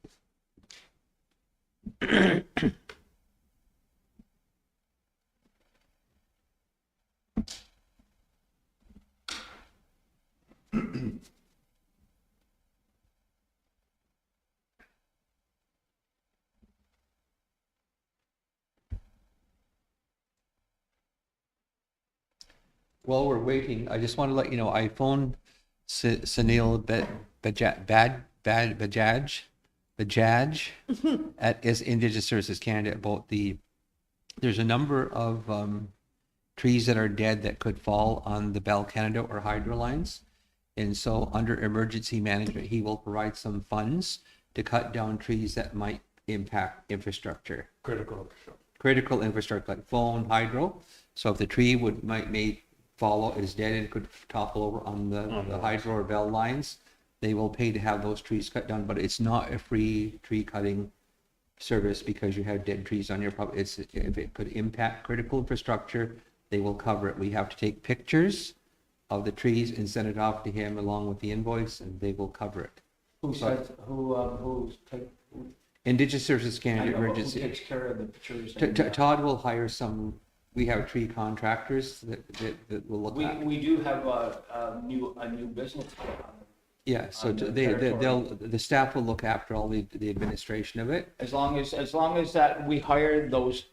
While we're waiting, I just want to let you know, I phoned Sunil Bajaj at Indigenous Services Canada about there's a number of trees that are dead that could fall on the Bell Canada or hydro lines. And so under emergency management, he will provide some funds to cut down trees that might impact infrastructure. Critical infrastructure like phone, hydro. So if the tree may fall, is dead and could topple over on the hydro or bell lines, they will pay to have those trees cut down, but it's not a free tree cutting service because you have dead trees on your property. If it could impact critical infrastructure, they will cover it. We have to take pictures of the trees and send it off to him along with the invoice, and they will cover it. Who's Indigenous Services I Canada know, but who emergency. takes care of the pictures? Todd will hire some. We have tree contractors that will look at. We do have a new business. Yeah, so on the the staff will look after all the administration of it. As long as that we hire those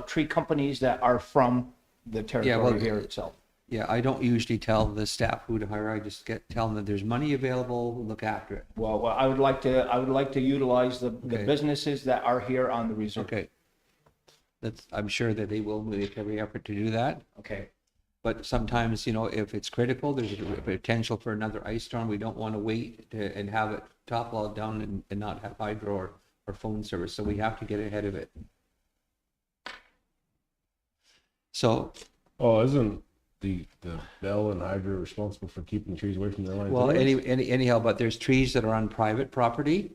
tree companies that are from the territory here itself. Yeah, I don't usually tell the staff who to hire. I just tell them that there's money available, look after it. Well, I would like to utilize the Okay. businesses that are here on the reserve. Okay. I'm sure that they will make every effort to do that. Okay. But sometimes, if it's critical, there's a potential for another ice storm. We don't want to wait and have it topple down and not have hydro or phone service. So we have to get ahead of it. So, Oh, isn't the Bell and Hydro responsible for keeping trees away from their lines? well, anyways? anyhow, but there's trees that are on private property.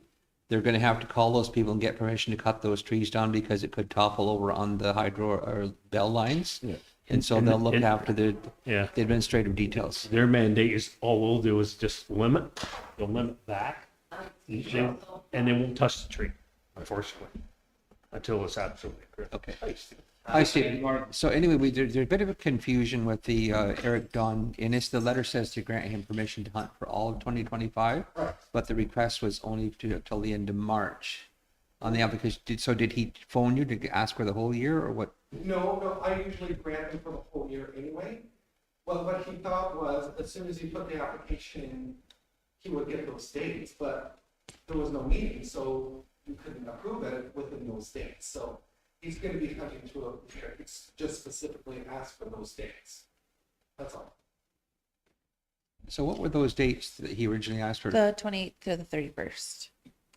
They're going to have to call those people and get permission to cut those trees down because it could topple over on the hydro or bell lines. Yeah. And so And- they'll look and- after the Yeah. administrative details. Their mandate is all they'll do is just they'll limit back, and they won't touch the tree, unfortunately, until it's absolutely critical. Okay. I see. So anyway, there's a bit of a confusion with the Eric Don Innes. The letter says to grant him permission to hunt for all of 2025, but the request was only till the end of March on the application. Did he phone you to ask for the whole year or what? No, I usually grant them for the whole year anyway. Well, what he thought was, as soon as he put the application in, he would get those dates, but there was no meeting, so you couldn't approve it within those dates. So he's gonna be hunting through a year. It's just specifically asked for those dates. That's all. So what were those dates that he originally asked for? The 28th to the 31st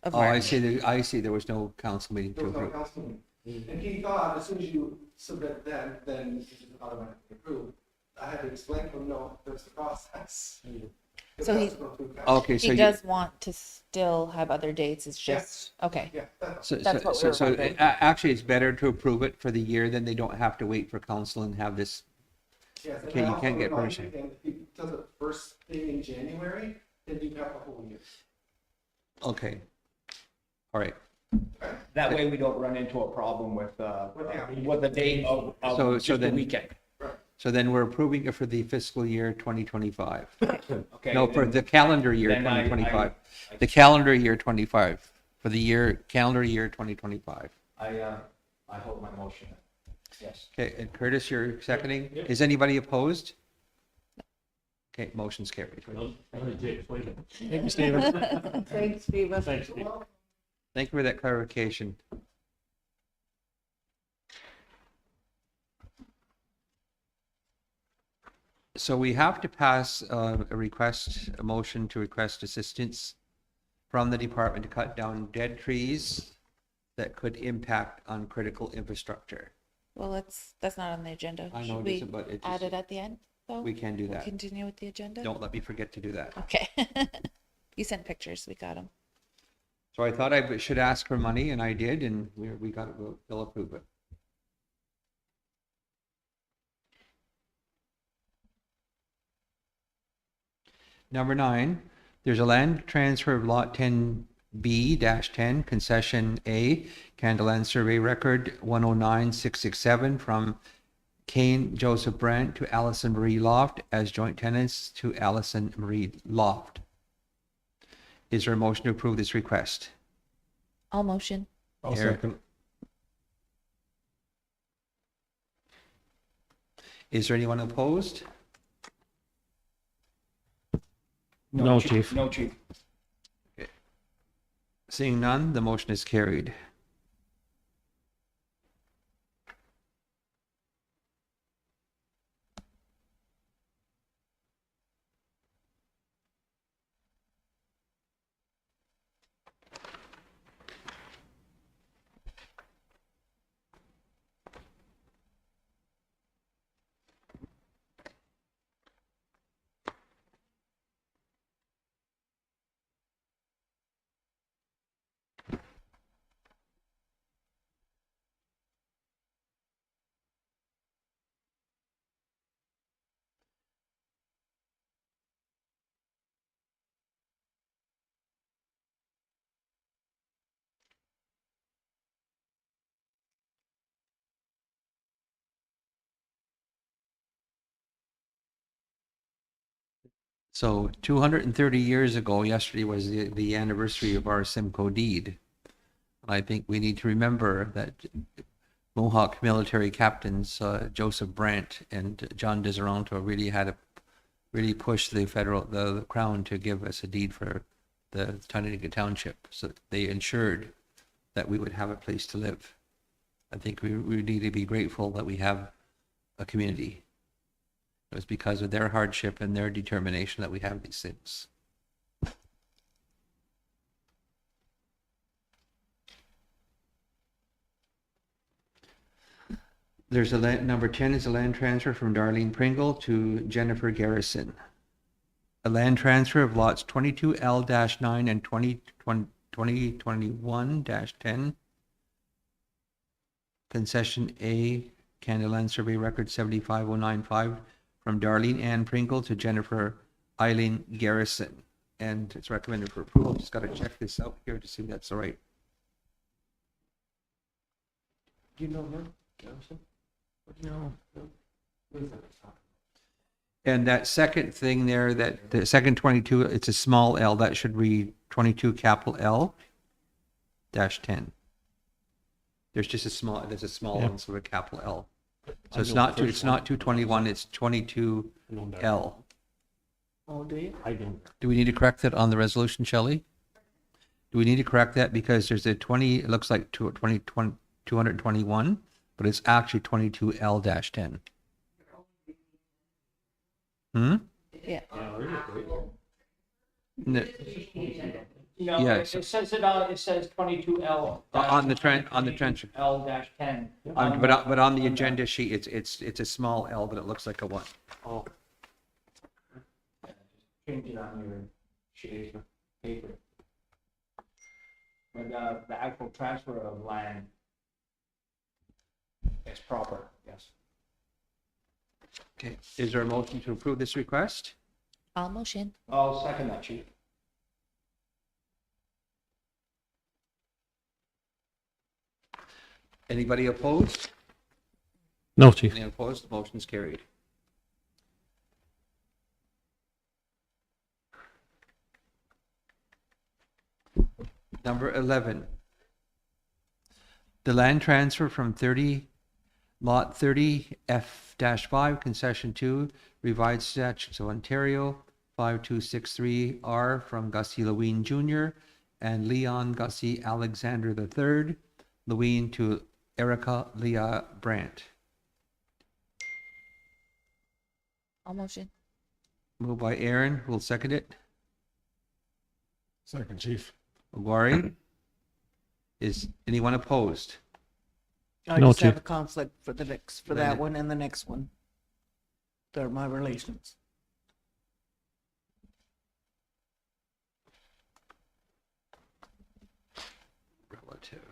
of Oh, March. I see, I see, there was no council meeting There to was no approve. council meeting. And he thought as soon as you submit that, then it's automatically approved. I had to explain to him, no, there's the process. It So he- has to go through council. Okay, so He you, does want to still have other dates, it's Yes. just, okay. Yeah, that's so, That's what we so, were so wondering. actually it's better to approve it for the year, then they don't have to wait for council and have this. yes. And Okay, I you also can't get reminded permission. him, if he does it first thing in January, then you have the whole year. Okay. All right. That way we don't run into a problem with the date of So just the then- weekend. So then we're approving it for the fiscal year 2025. Okay. No, for then- the calendar year then I- 2025. I- The calendar year 25, for the calendar year 2025. I hold my motion. Yes. Okay, and Curtis, you're seconding? Is anybody opposed? Okay, motion's carried. Thank you, Stephen. Thanks, Stephen. Thanks, Steve. Thank you for that clarification. So we have to pass a motion to request assistance from the department to cut down dead trees that could impact on critical infrastructure. Well, that's not on the agenda. I know Should it we isn't, but it add just- it at the end, though? We can do We'll that. continue with the agenda? Don't let me forget to do that. Okay. You sent pictures, we got them. So I thought I should ask for money, and I did, and we got it, they'll approve it. Number 9, there's a land transfer of lot 10B-10, concession A, Candaland Survey Record 109667 from Kane Joseph Brandt to Allison Marie Loft as joint tenants to Allison Marie Loft. Is there a motion to approve this request? All motion. I'll Eric. second. Is there anyone opposed? No, Chief. No, Chief. Seeing none, the motion is carried. So 230 years ago, yesterday was the anniversary of our Simcoe deed. I think we need to remember that Mohawk military captains Joseph Brandt and John Deseranto really pushed the crown to give us a deed for the Tyendinaga Township. So they ensured that we would have a place to live. I think we need to be grateful that we have a community. It was because of their hardship and their determination that we have these things. There's number 10 is a land transfer from Darlene Pringle to Jennifer Garrison. A land transfer of lots 22L-9 and 2021-10. Concession A, Candaland Survey Record 75095 from Darlene Ann Pringle to Jennifer Eileen Garrison. And it's recommended for approval. Just got to check this out here to see if that's all right. Do you know her, Garrison? No. And that second thing there, that the second 22, it's a small L, that should read 22 capital L dash 10. There's just a small one, so a capital L. So it's not 221, it's 22L. Oh, do you? I don't. Do we need to correct that on the resolution, Shelley? Do we need to correct that because there's a 20, it looks like 20, 221, but it's actually 22L-10. Hmm? Yeah. No, No, Yes. it says it says 22L. on the trench. L-10. But on the agenda sheet, it's a small L, but it looks like a 1. Oh, Change it on your sheet of paper. But the actual transfer of land is proper, yes. Okay, is there a motion to approve this request? All motion. I'll second that, Chief. Anybody opposed? no, Chief. Any opposed? Motion's carried. Number 11. The land transfer from Lot 30F-5, Concession 2, Revised Statutes of Ontario, 5263R from Gussie Lewin Jr. and Leon Gussie Alexander III, Lewin to Erica Leah Brandt. All motion. Moved by Aaron, who will second it. Second, Chief. Aguari. Is anyone opposed? I No, just have Chief. a conflict for the next, for Then that it- one and the next one. They're my relations. Relative.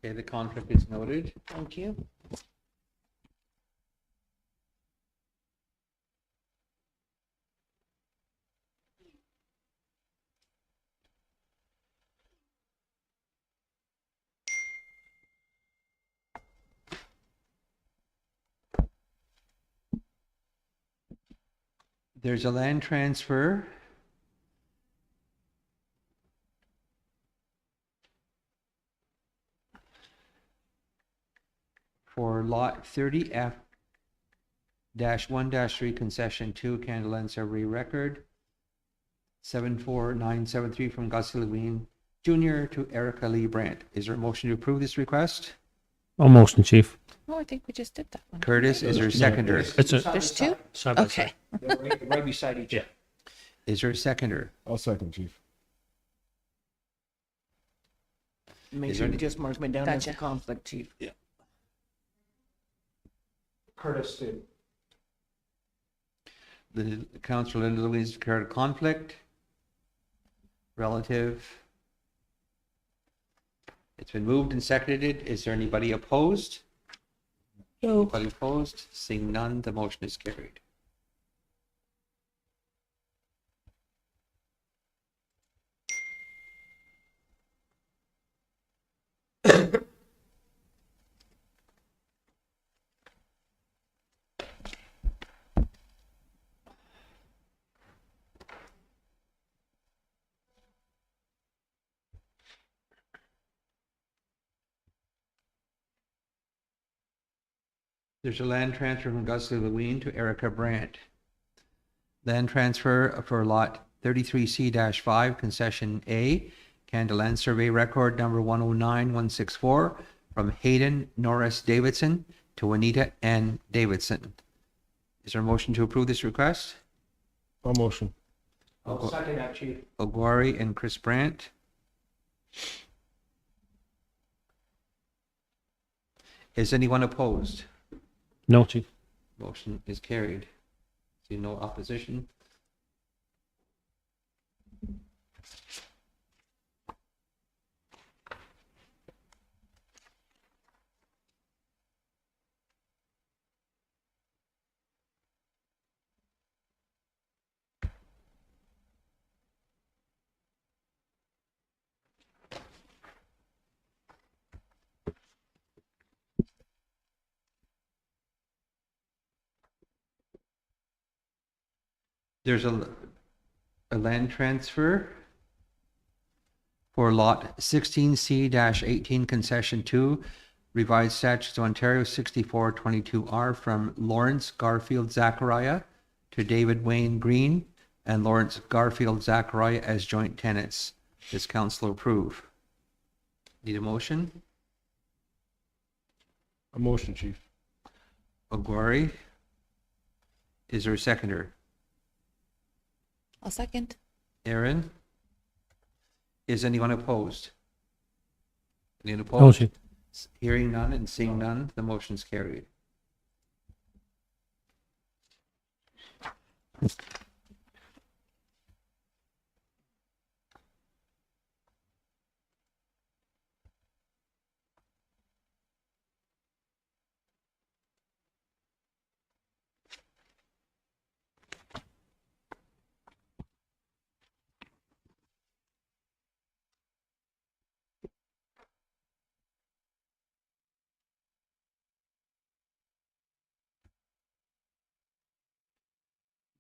Okay, the conflict is noted. Thank you. There's a land transfer for lot 30F-1-3 concession 2 Candalen's every record 74973 from Gussie Lewin Jr. to Erica Lee Brandt. Is there a motion to approve this request? All motion, Chief. Oh, I think we just did that one. Curtis, is there a seconder? It's a There's two? side by Okay. side. They're right beside each other. Is there a seconder? I'll second, Chief. Make Is sure there you any- just mark me down as a Gotcha. conflict, chief. Curtis did. The Councilor Linda Louise declared a conflict. Relative. It's been moved and seconded. Is there anybody opposed? No. Anybody opposed? Seeing none, the motion is carried. There's a land transfer from Gussie Lewin to Erica Brandt. Land transfer for lot 33C-5, concession A, Candaland Survey Record number 109164 from Hayden Norris Davidson to Anita N. Davidson. Is there a motion to approve this request? I'll motion. I'll second that, Chief. Oguari and Chris Brandt. Is anyone opposed? No, Chief. Motion is carried. See no opposition. There's a land transfer for lot 16C-18 concession 2, revised statutes of Ontario 6422R from Lawrence Garfield Zachariah to David Wayne Green and Lawrence Garfield Zachariah as joint tenants. Does council approve? Need a motion? A motion, chief. Aguirre. Is there a seconder? I'll second. Aaron? Is anyone opposed? Anyone Oh, opposed? she, Hearing none and seeing none, the motion's carried.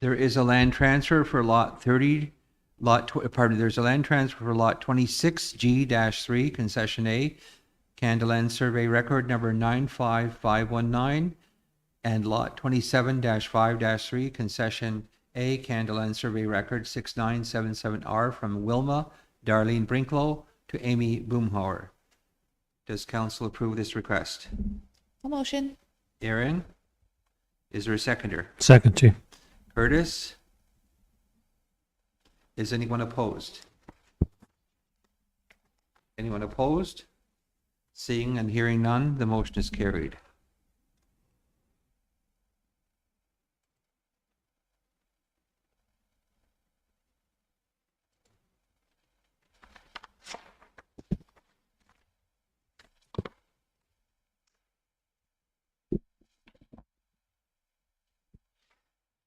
There is a land transfer for lot 30, there's a land transfer for lot 26G-3, concession A, Candaland Survey Record number 95519, and lot 27-5-3, concession A, Candaland Survey Record 6977R from Wilma Darlene Brinklow to Amy Boomhauer. Does council approve this request? I'll motion. Aaron? Is there a seconder? second, chief. Curtis? Is anyone opposed? Anyone opposed? Seeing and hearing none, the motion is carried.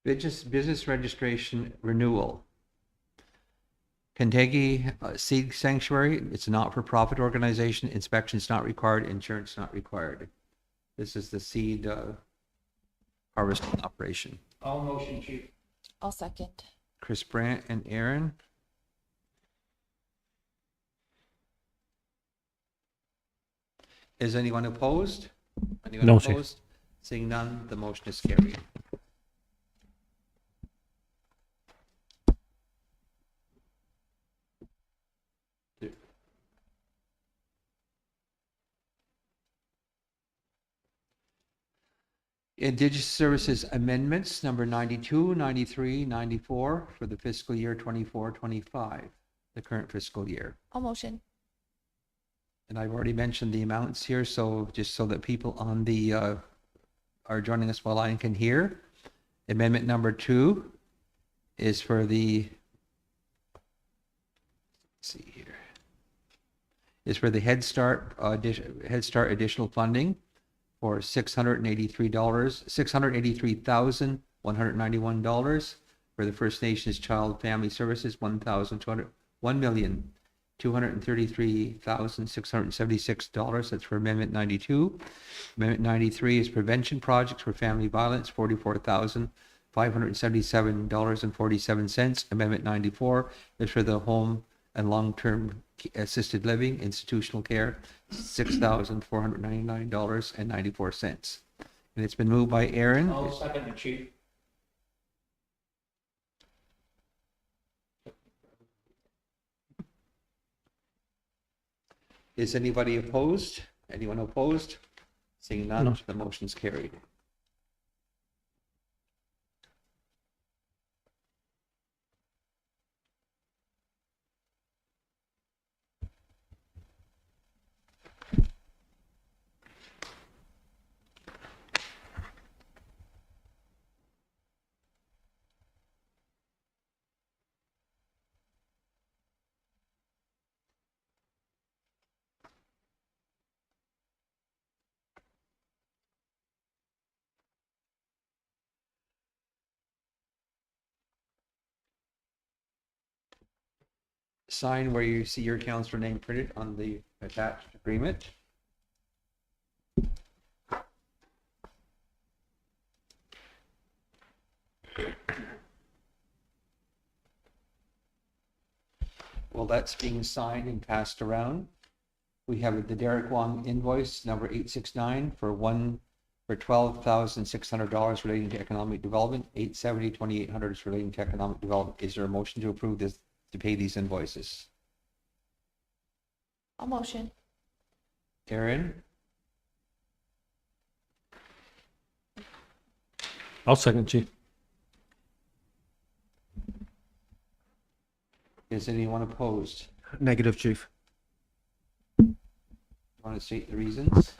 Business registration renewal. Kentucky Seed Sanctuary, it's a not-for-profit organization, inspections not required, insurance not required. This is the seed harvesting operation. All motion, chief. I'll second. Chris Brandt and Aaron. Is anyone opposed? Anyone No, chief. opposed? Seeing none, the motion is carried. Indigenous Services Amendments, number 92, 93, 94 for the fiscal year 24-25, the current fiscal year. I'll motion. And I've already mentioned the amounts here, so just so that people on the, are joining us while I can hear. Amendment number 2 is for the, let's see here, is for the Head Start additional funding for $683,191 for the First Nations Child Family Services, $1,233,676. That's for Amendment 92. Amendment 93 is prevention projects for family violence, $44,577.47. Amendment 94 is for the home and long-term assisted living, institutional care, $6,499.94. And it's been moved by Aaron. I'll second the chief. Is anybody opposed? Anyone opposed? Seeing none, No. the motion's carried. Sign where you see your counselor name printed on the attached agreement. While that's being signed and passed around, we have the Derek Wong invoice number 869 for $12,600 relating to economic development. 2,800 is relating to economic development. Is there a motion to approve this, to pay these invoices? I'll motion. Aaron, I'll second, Chief. is anyone opposed? Negative, Chief. Want to state the reasons?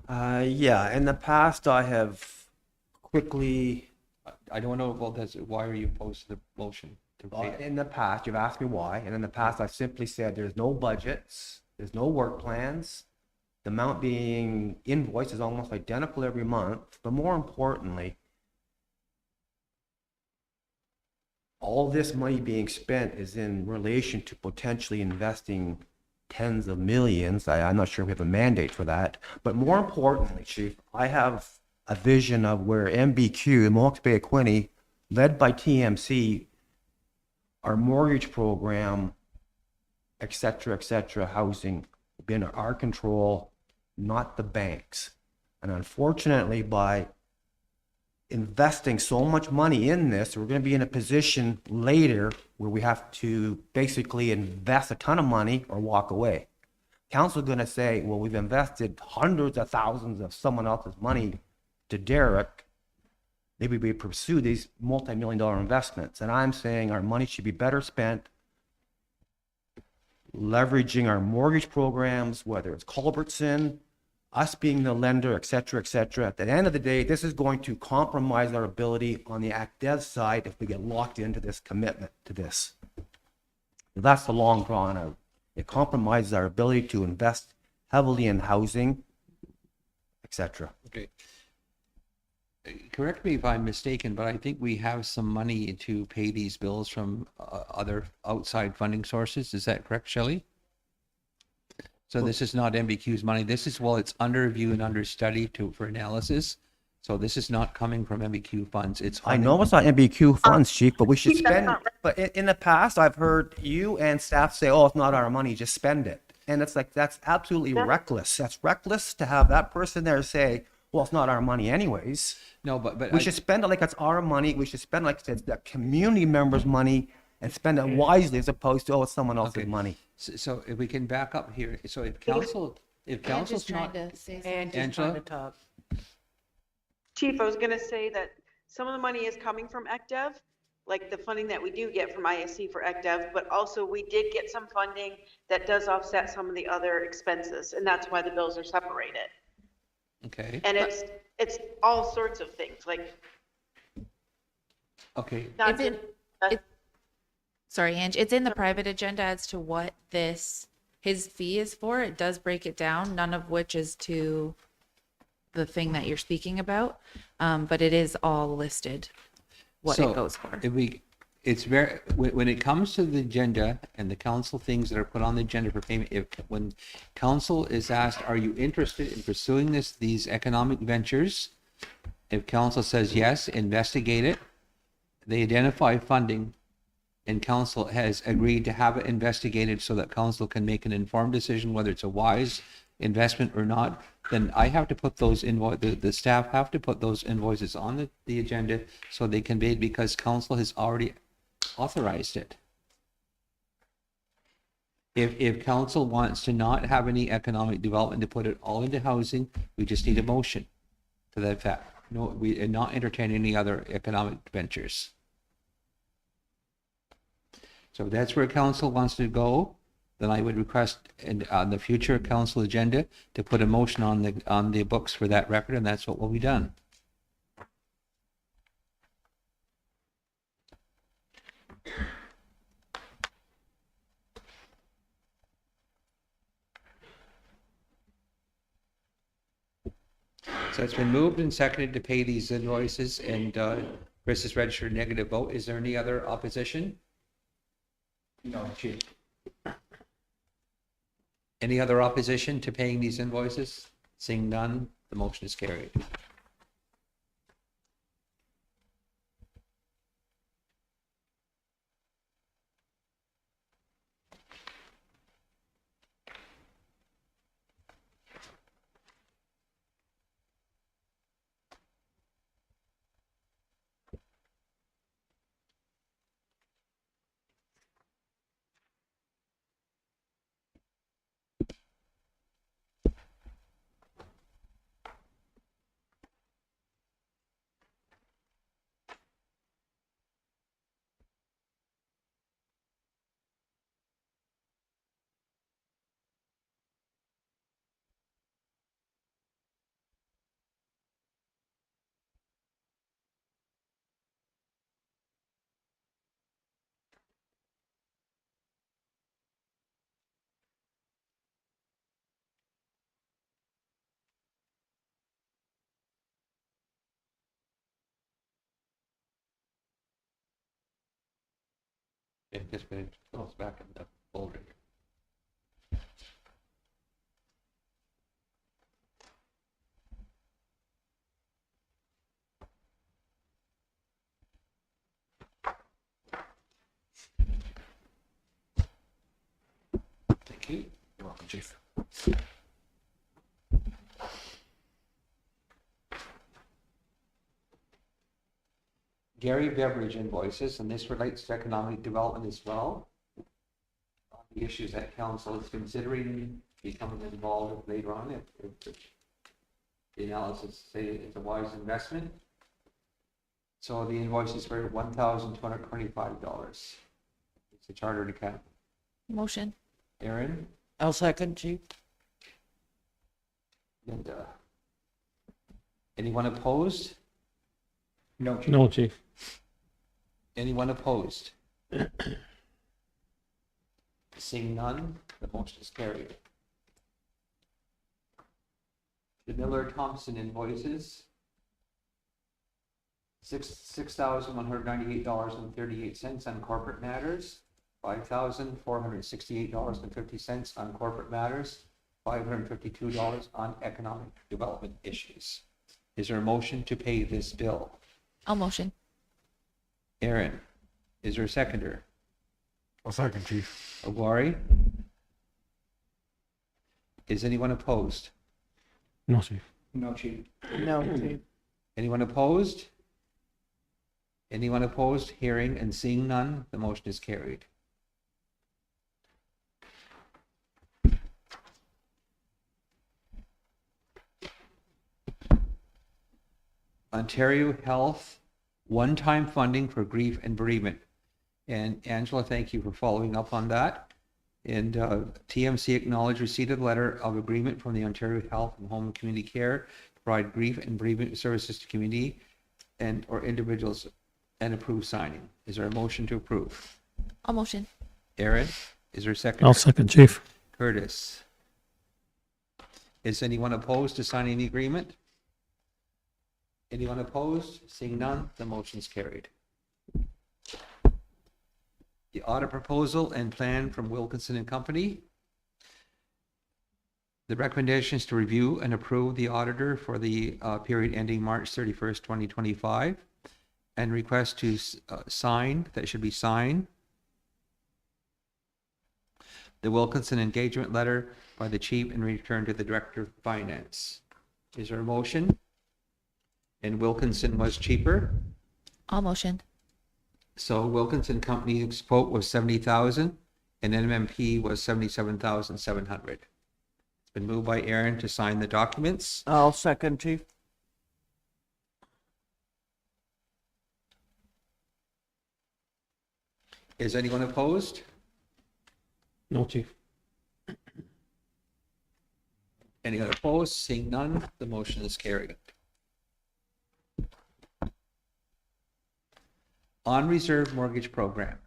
Yeah, in the past, I have quickly, I don't know, well, that's, why are you opposed to the motion? To pay it? in the past, you've asked me why, and in the past, I simply said there's no budgets, there's no work plans. The amount being invoiced is almost identical every month, but more importantly, all this money being spent is in relation to potentially investing tens of millions. I'm not sure we have a mandate for that, but more importantly, Chief, I have a vision of where MBQ, Mohawk Bay Quinte, led by TMC, our mortgage program, et cetera, housing, will be under our control, not the banks. And unfortunately, by investing so much money in this, we're going to be in a position later where we have to basically invest a ton of money or walk away. Council going to say, well, we've invested hundreds of thousands of someone else's money to Derek. Maybe we pursue these multi-million-dollar investments. And I'm saying our money should be better spent leveraging our mortgage programs, whether it's Culbertson, us being the lender, et cetera, et cetera. At the end of the day, this is going to compromise our ability on the ACDEV side if we get locked into this commitment to this. That's the long drawn out. It compromises our ability to invest heavily in housing, et cetera. Okay. Correct me if I'm mistaken, but I think we have some money to pay these bills from other outside funding sources. Is that correct, Shelley? So this is not MBQ's money. This is, well, it's under review and under study for analysis. So this is not coming from MBQ funds. It's I know it's not MBQ funds, Chief, but we should spend it. But in the past, I've heard you and staff say, oh, it's not our money, just spend it. And it's like, that's absolutely reckless. That's reckless to have that person there say, well, it's not our money anyways. No, but We should spend it like it's our money. We should spend like it's the community members' money and spend it wisely as opposed to, oh, it's someone else's Okay. money. So if we can back up here, so if Angela's council's trying not, to say something. And just Angela? trying to talk. Chief, I was gonna say that some of the money is coming from ECDEV, like the funding that we do get from ISC for ECDEV, but also we did get some funding that does offset some of the other expenses, and that's why the bills are separated. okay, And it's all sorts of things, like okay, not It's in- just, it- Sorry, Ange, it's in the private agenda as to what his fee is for. It does break it down, none of which is to the thing that you're speaking about. But it is all listed, what So, it goes for. it's very, when it comes to the agenda and the council things that are put on the agenda for payment, when council is asked, are you interested in pursuing these economic ventures? If council says yes, investigate it. They identify funding and council has agreed to have it investigated so that council can make an informed decision whether it's a wise investment or not, then I have to put those the staff have to put those invoices on the agenda so they can be, because council has already authorized it. If council wants to not have any economic development, to put it all into housing, we just need a motion to that effect. No, we are not entertain any other economic ventures. So if that's where council wants to go, then I would request on the future council agenda to put a motion on the books for that record, and that's what will be done. So it's been moved and seconded to pay these invoices, and Chris has registered a negative vote. Is there any other opposition? No, Chief. Any other opposition to paying these invoices? Seeing none, the motion is carried. It just been close back in the folder. Thank you. You're welcome, Chief. Gary Beveridge invoices, and this relates to economic development as well. The issues that council is considering becoming involved with later on if the analysis say it's a wise investment. So the invoice is for $1,225. It's a chartered account. Motion. Aaron, I'll second, Chief. Linda. Anyone opposed? No, Chief. No, Chief. Anyone opposed? Seeing none, the motion is carried. The Miller Thompson invoices, $6,198.38 on corporate matters, $5,468.50 on corporate matters, $552 on economic development issues. Is there a motion to pay this bill? I'll motion. Aaron, is there a seconder? I'll second, Chief. Aguari? Is anyone opposed? No, Chief. No, Chief. No, Chief. Anyone opposed? Anyone opposed? Hearing and seeing none, the motion is carried. Ontario Health one-time funding for grief and bereavement. And Angela, thank you for following up on that. And TMC acknowledged receipt of letter of agreement from the Ontario Health and Home and Community Care to provide grief and bereavement services to community and or individuals and approve signing. Is there a motion to approve? I'll motion. Aaron, is there a second? I'll second, Chief. Curtis. Is anyone opposed to signing the agreement? Anyone opposed? Seeing none, the motion is carried. The audit proposal and plan from Wilkinson and Company. The recommendation is to review and approve the auditor for the period ending March 31st, 2025, and request to sign, that should be signed, the Wilkinson engagement letter by the chief and return to the director of finance. Is there a motion? And Wilkinson was cheaper. I'll motion. So Wilkinson Company's quote was 70,000 and NMP was 77,700. It's been moved by Aaron to sign the documents. I'll second, Chief. Is anyone opposed? No, Chief. Any other opposed? Seeing none, the motion is carried. On reserve mortgage program.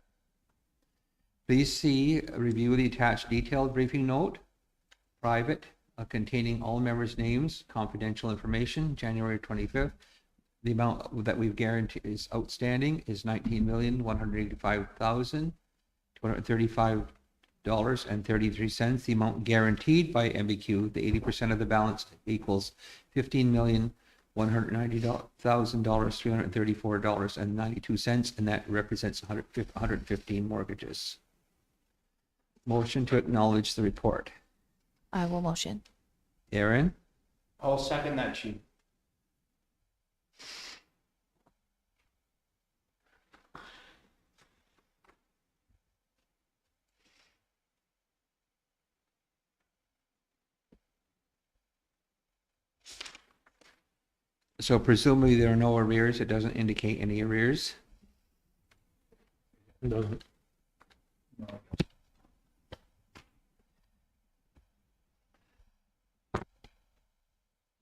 Please see, review the attached detailed briefing note, private, containing all members' names, confidential information, January 25th. The amount that we've guaranteed is outstanding is $19,185,235.33. The amount guaranteed by MBQ, the 80% of the balance equals $15,190,334.92, and that represents 115 mortgages. Motion to acknowledge the report. I will motion. Aaron, I'll second that, Chief. so presumably there are no arrears. It doesn't indicate any arrears. Doesn't.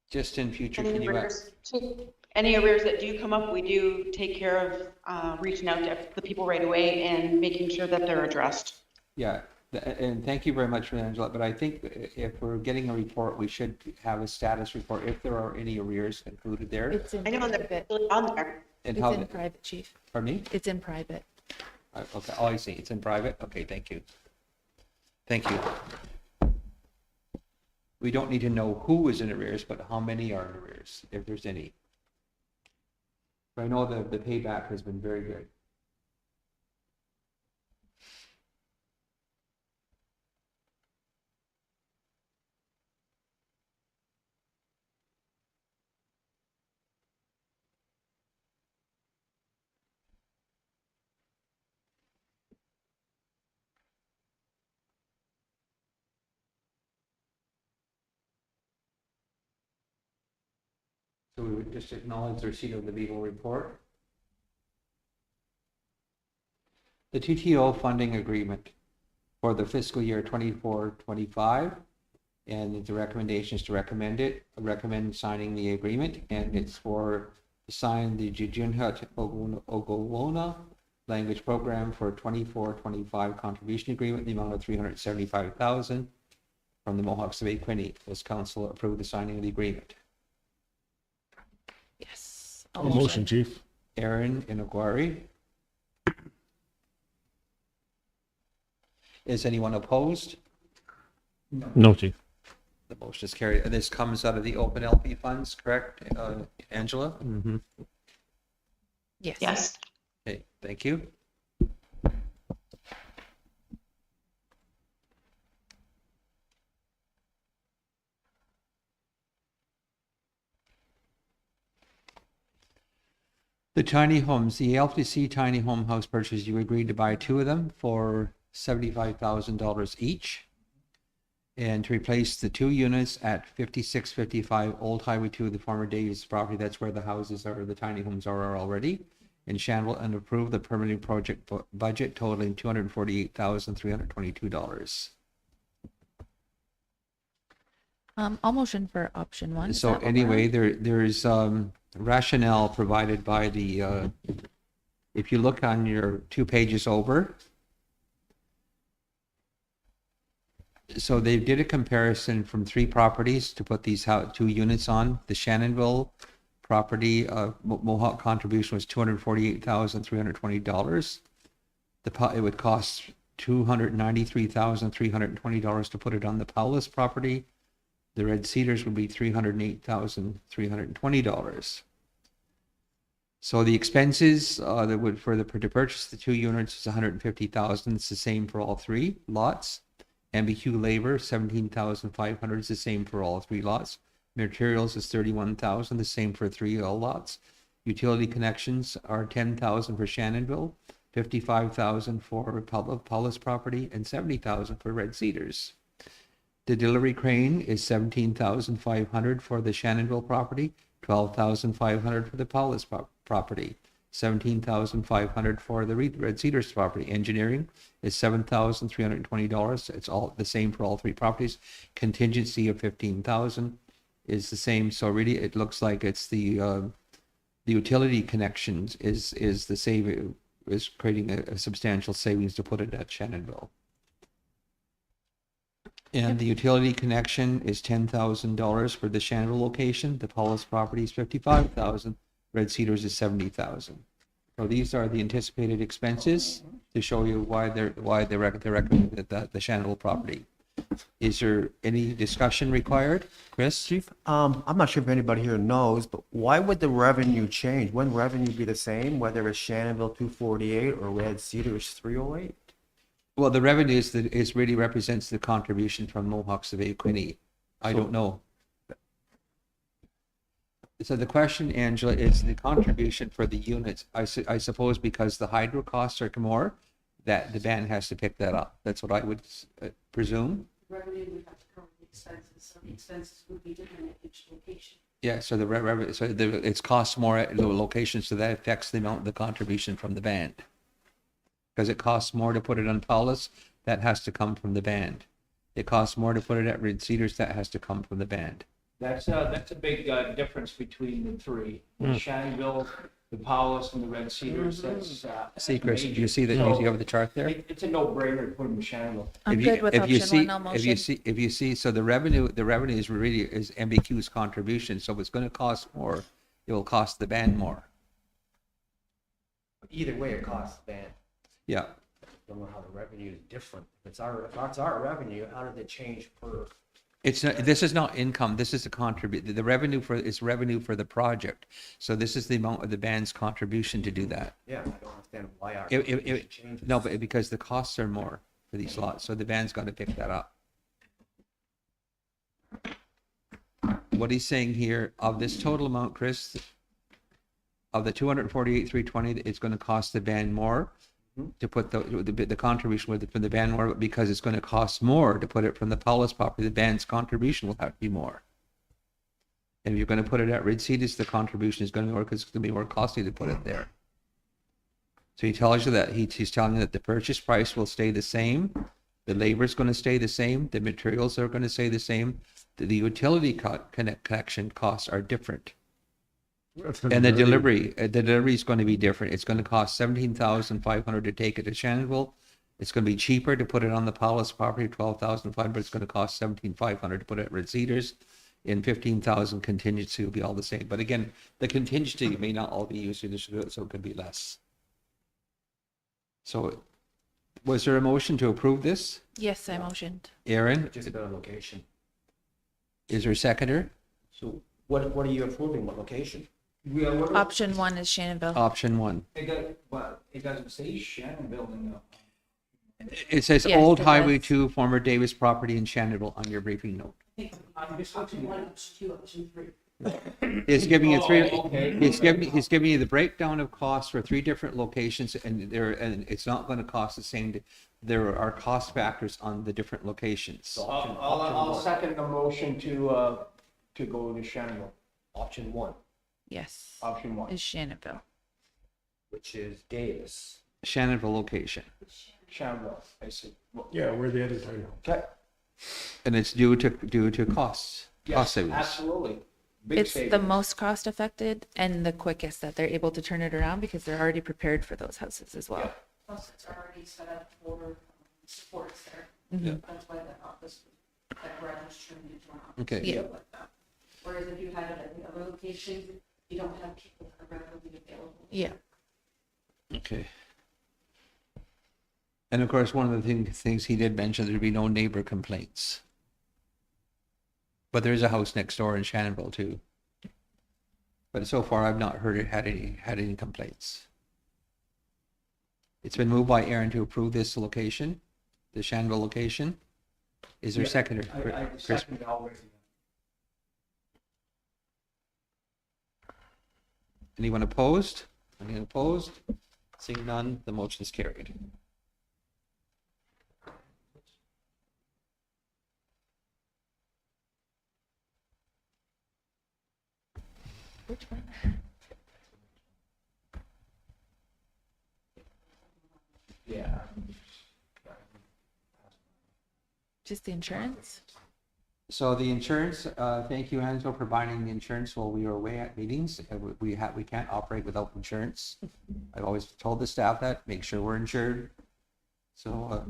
Just in future, Any can you arrears, any arrears that do come up, we do take care of reaching out to the people right away and making sure that they're addressed. Yeah, and thank you very much for that, Angela, but I think if we're getting a report, we should have a status report if there are any arrears included there. It's in I know private. they're on there. And It's how, in private, Chief. pardon me? It's in private. Okay, oh, I see, it's in private, okay, thank you. Thank you. We don't need to know who is in arrears, but how many are in arrears, if there's any. But I know the payback has been very good. So we would just acknowledge the receipt of the legal report. The TTO funding agreement for the fiscal year 24-25, and the recommendation is to recommend signing the agreement, and it's to sign the Jujunha Ogowona language program for 24-25 contribution agreement in the amount of $375,000 from the Mohawks of Equinny. This council approved the signing of the agreement. Yes. A motion, Chief. Aaron Inaguari. Is anyone opposed? No, Chief. The motion is carried. And this comes out of the open LP funds, correct, Angela? Mm-hmm. Yes. Yes. Okay, thank you. The tiny homes, the LTC tiny home house purchase, you agreed to buy 2 of them for $75,000 each. And to replace the 2 units at 5655 Old Highway 2, the former Davis property, that's where the houses are, the tiny homes are already, in Shanwell, and approve the permanent project budget totaling $248,322. I'll motion for option 1. Is So that what we're anyway, on? there's rationale provided by the, if you look on your 2 pages over, so they did a comparison from 3 properties to put these 2 units on. The Shannonville property, Mohawk contribution was $248,320. It would cost $293,320 to put it on the Paulus property. The Red Cedars would be $308,320. So the expenses that would to purchase the 2 units is $150,000. It's the same for all 3 lots. MBQ labor $17,500 is the same for all 3 lots. Materials is $31,000, the same for 3 all lots. Utility connections are $10,000 for Shannonville, $55,000 for Paulus property, and $70,000 for Red Cedars. The delivery crane is $17,500 for the Shannonville property, $12,500 for the Paulus property, $17,500 for the Red Cedars property. Engineering is $7,320. It's all the same for all 3 properties. Contingency of $15,000 is the same. So really, it looks like it's the utility connections is the saving, is creating a substantial savings to put it at Shannonville. And the utility connection is $10,000 for the Shannonville location. The Paulus property is $55,000. Red Cedars is $70,000. So these are the anticipated expenses to show you why they recommended the Shannonville property. Is there any discussion required, Chris? Chief, I'm not sure if anybody here knows, but why would the revenue change? Wouldn't revenue be the same, whether it's Shannonville 248 or Red Cedars 308? Well, the revenue is really represents the contribution from Mohawks of Equinny. I don't know. So the question, Angela, is the contribution for the units. I suppose because the hydro costs are more, that the band has to pick that up. That's what I would presume. Revenue would have to cover the expenses, so the expenses would be different at each location. Yeah, so it's costs more at the location, so that affects the amount of the contribution from the band. Because it costs more to put it on Paulus, that has to come from the band. It costs more to put it at Red Cedars, that has to come from the band. That's a big difference between the 3. The Shannonville, the Paulus, and the Red Cedars. That's See, Chris, do major. you see that? So, You have the chart there? It's a no-brainer to put them in Shannonville. I'm good with option 1. I'll motion. If you see, so the revenue is really MBQ's contribution. So if it's going to cost more, it will cost the band more. Either way, it costs the band. Yeah. Don't know how the revenue is different. If it's our revenue, how does it change per? It's not, this is not income, this is a the revenue is revenue for the project. So this is the amount of the band's contribution to do that. Yeah, I don't understand why our It- contribution changes. No, but because the costs are more for these lots, so the band's got to pick that up. What he's saying here, of this total amount, Chris, of the 248,320, it's going to cost the band more to put the contribution with it from the band more, but because it's going to cost more to put it from the Paulus property, the band's contribution will have to be more. And if you're going to put it at Rid Cedars, the contribution is going to be more because it's going to be more costly to put it there. So he tells you that he's telling you that the purchase price will stay the same, the labor is going to stay the same, the materials are going to stay the same, the utility connection costs are different. And the delivery is going to be different. It's going to cost $17,500 to take it to Shannonville. It's going to be cheaper to put it on the Paulus property, $12,500, but it's going to cost $17,500 to put it at Red Cedars. In $15,000 contingency will be all the same. But again, the contingency may not all be used to do it, so it could be less. So was there a motion to approve this? Yes, I motioned. Aaron, Just about a location. is there a seconder? So what are you approving? What location? Yeah, what, Option 1 is Shannonville. Option 1. it doesn't say Shannonville in the. It says Yes, Old it Highway does. 2, former Davis property in Shannonville on your briefing note. Option 1, option 2, option 3. It's giving you three, Oh, okay. he's giving you the breakdown of costs for 3 different locations, and it's not going to cost the same. There are cost factors on the different locations. I'll second the motion to go to Shannonville, Option 1, Yes, option 1. is Shannonville. which is Davis. Shannonville location. Shannonville, I see. Yeah, we're the editor. Okay. And it's due to costs, cost Yes, savings. absolutely. Big It's the savings. most cost affected and the quickest that they're able to turn it around because they're already prepared for those houses as well. Plus, it's already set up for supports there. Mhm. That's why that office, that garage was turned into an office. Okay. Yeah. Like that. Whereas if you had it at the other location, you don't have people that are readily available. Yeah. Okay. And of course, one of the things he did mention, there'd be no neighbor complaints. But there is a house next door in Shannonville too. But so far, I've not heard it had any complaints. It's been moved by Aaron to approve this location, the Shannonville location. Is there a seconder? I Chris? second it already. Anyone opposed? Anyone opposed? Seeing none, the motion is carried. Which one? Yeah. Just the insurance? So the insurance, thank you, Angelo, for providing the insurance while we were away at meetings. We can't operate without insurance. I've always told the staff that, make sure we're insured. So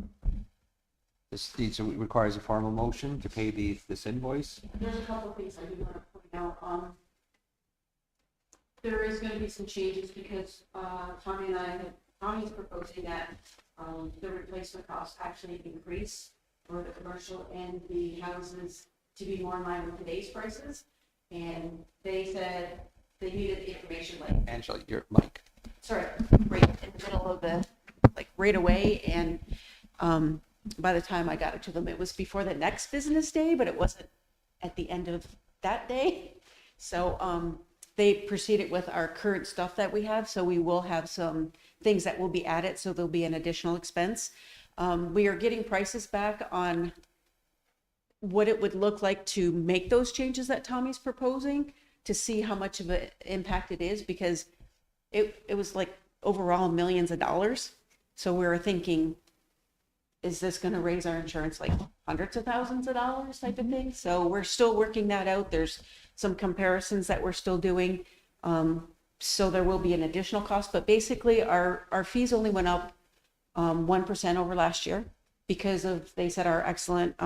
requires a formal motion to pay this invoice. There's a couple of things I do want to point out. There is going to be some changes because Tommy's proposing that the replacement costs actually increase for the commercial and the houses to be more in line with today's prices. And they said they needed the information like, Angela, your mic. sorry, right in the middle of the, like right away. And by the time I got it to them, it was before the next business day, but it wasn't at the end of that day. So they proceeded with our current stuff that we have. So we will have some things that will be added. So there'll be an additional expense. We are getting prices back on what it would look like to make those changes that Tommy's proposing to see how much of an impact it is, because it was like overall millions of dollars. So we were thinking, is this going to raise our insurance like hundreds of thousands of dollars type of thing? So we're still working that out. There's some comparisons that we're still doing. So there will be an additional cost, but basically our fees only went up 1% over last year because of, they said, our excellent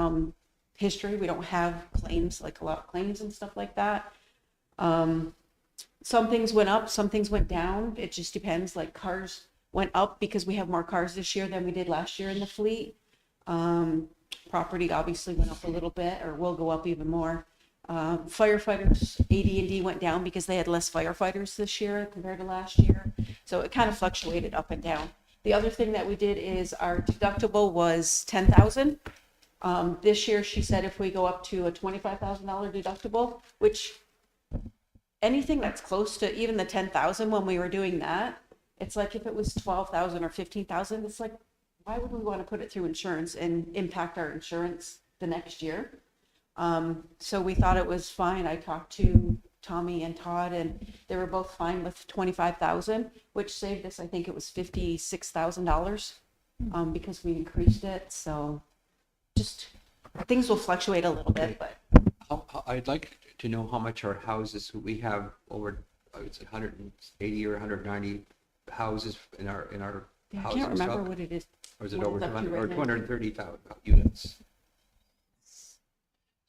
history. We don't have claims, like a lot of claims and stuff like that. Some things went up, some things went down. It just depends. Like cars went up because we have more cars this year than we did last year in the fleet. Property obviously went up a little bit, or will go up even more. Firefighters, AD&D went down because they had less firefighters this year compared to last year. So it kind of fluctuated up and down. The other thing that we did is our deductible was 10,000. This year, she said if we go up to a $25,000 deductible, which anything that's close to even the 10,000 when we were doing that, it's like if it was 12,000 or 15,000, it's like, why would we want to put it through insurance and impact our insurance the next year? So we thought it was fine. I talked to Tommy and Todd, and they were both fine with 25,000, which saved us, I think it was $56,000, because we increased it. So just things will fluctuate a little bit, but I'd like to know how much our houses, we have over, it's 180 or 190 houses in our yeah, I housing can't remember stock. what it is. Or is it what over it's up to 200 or right now. 230,000 units?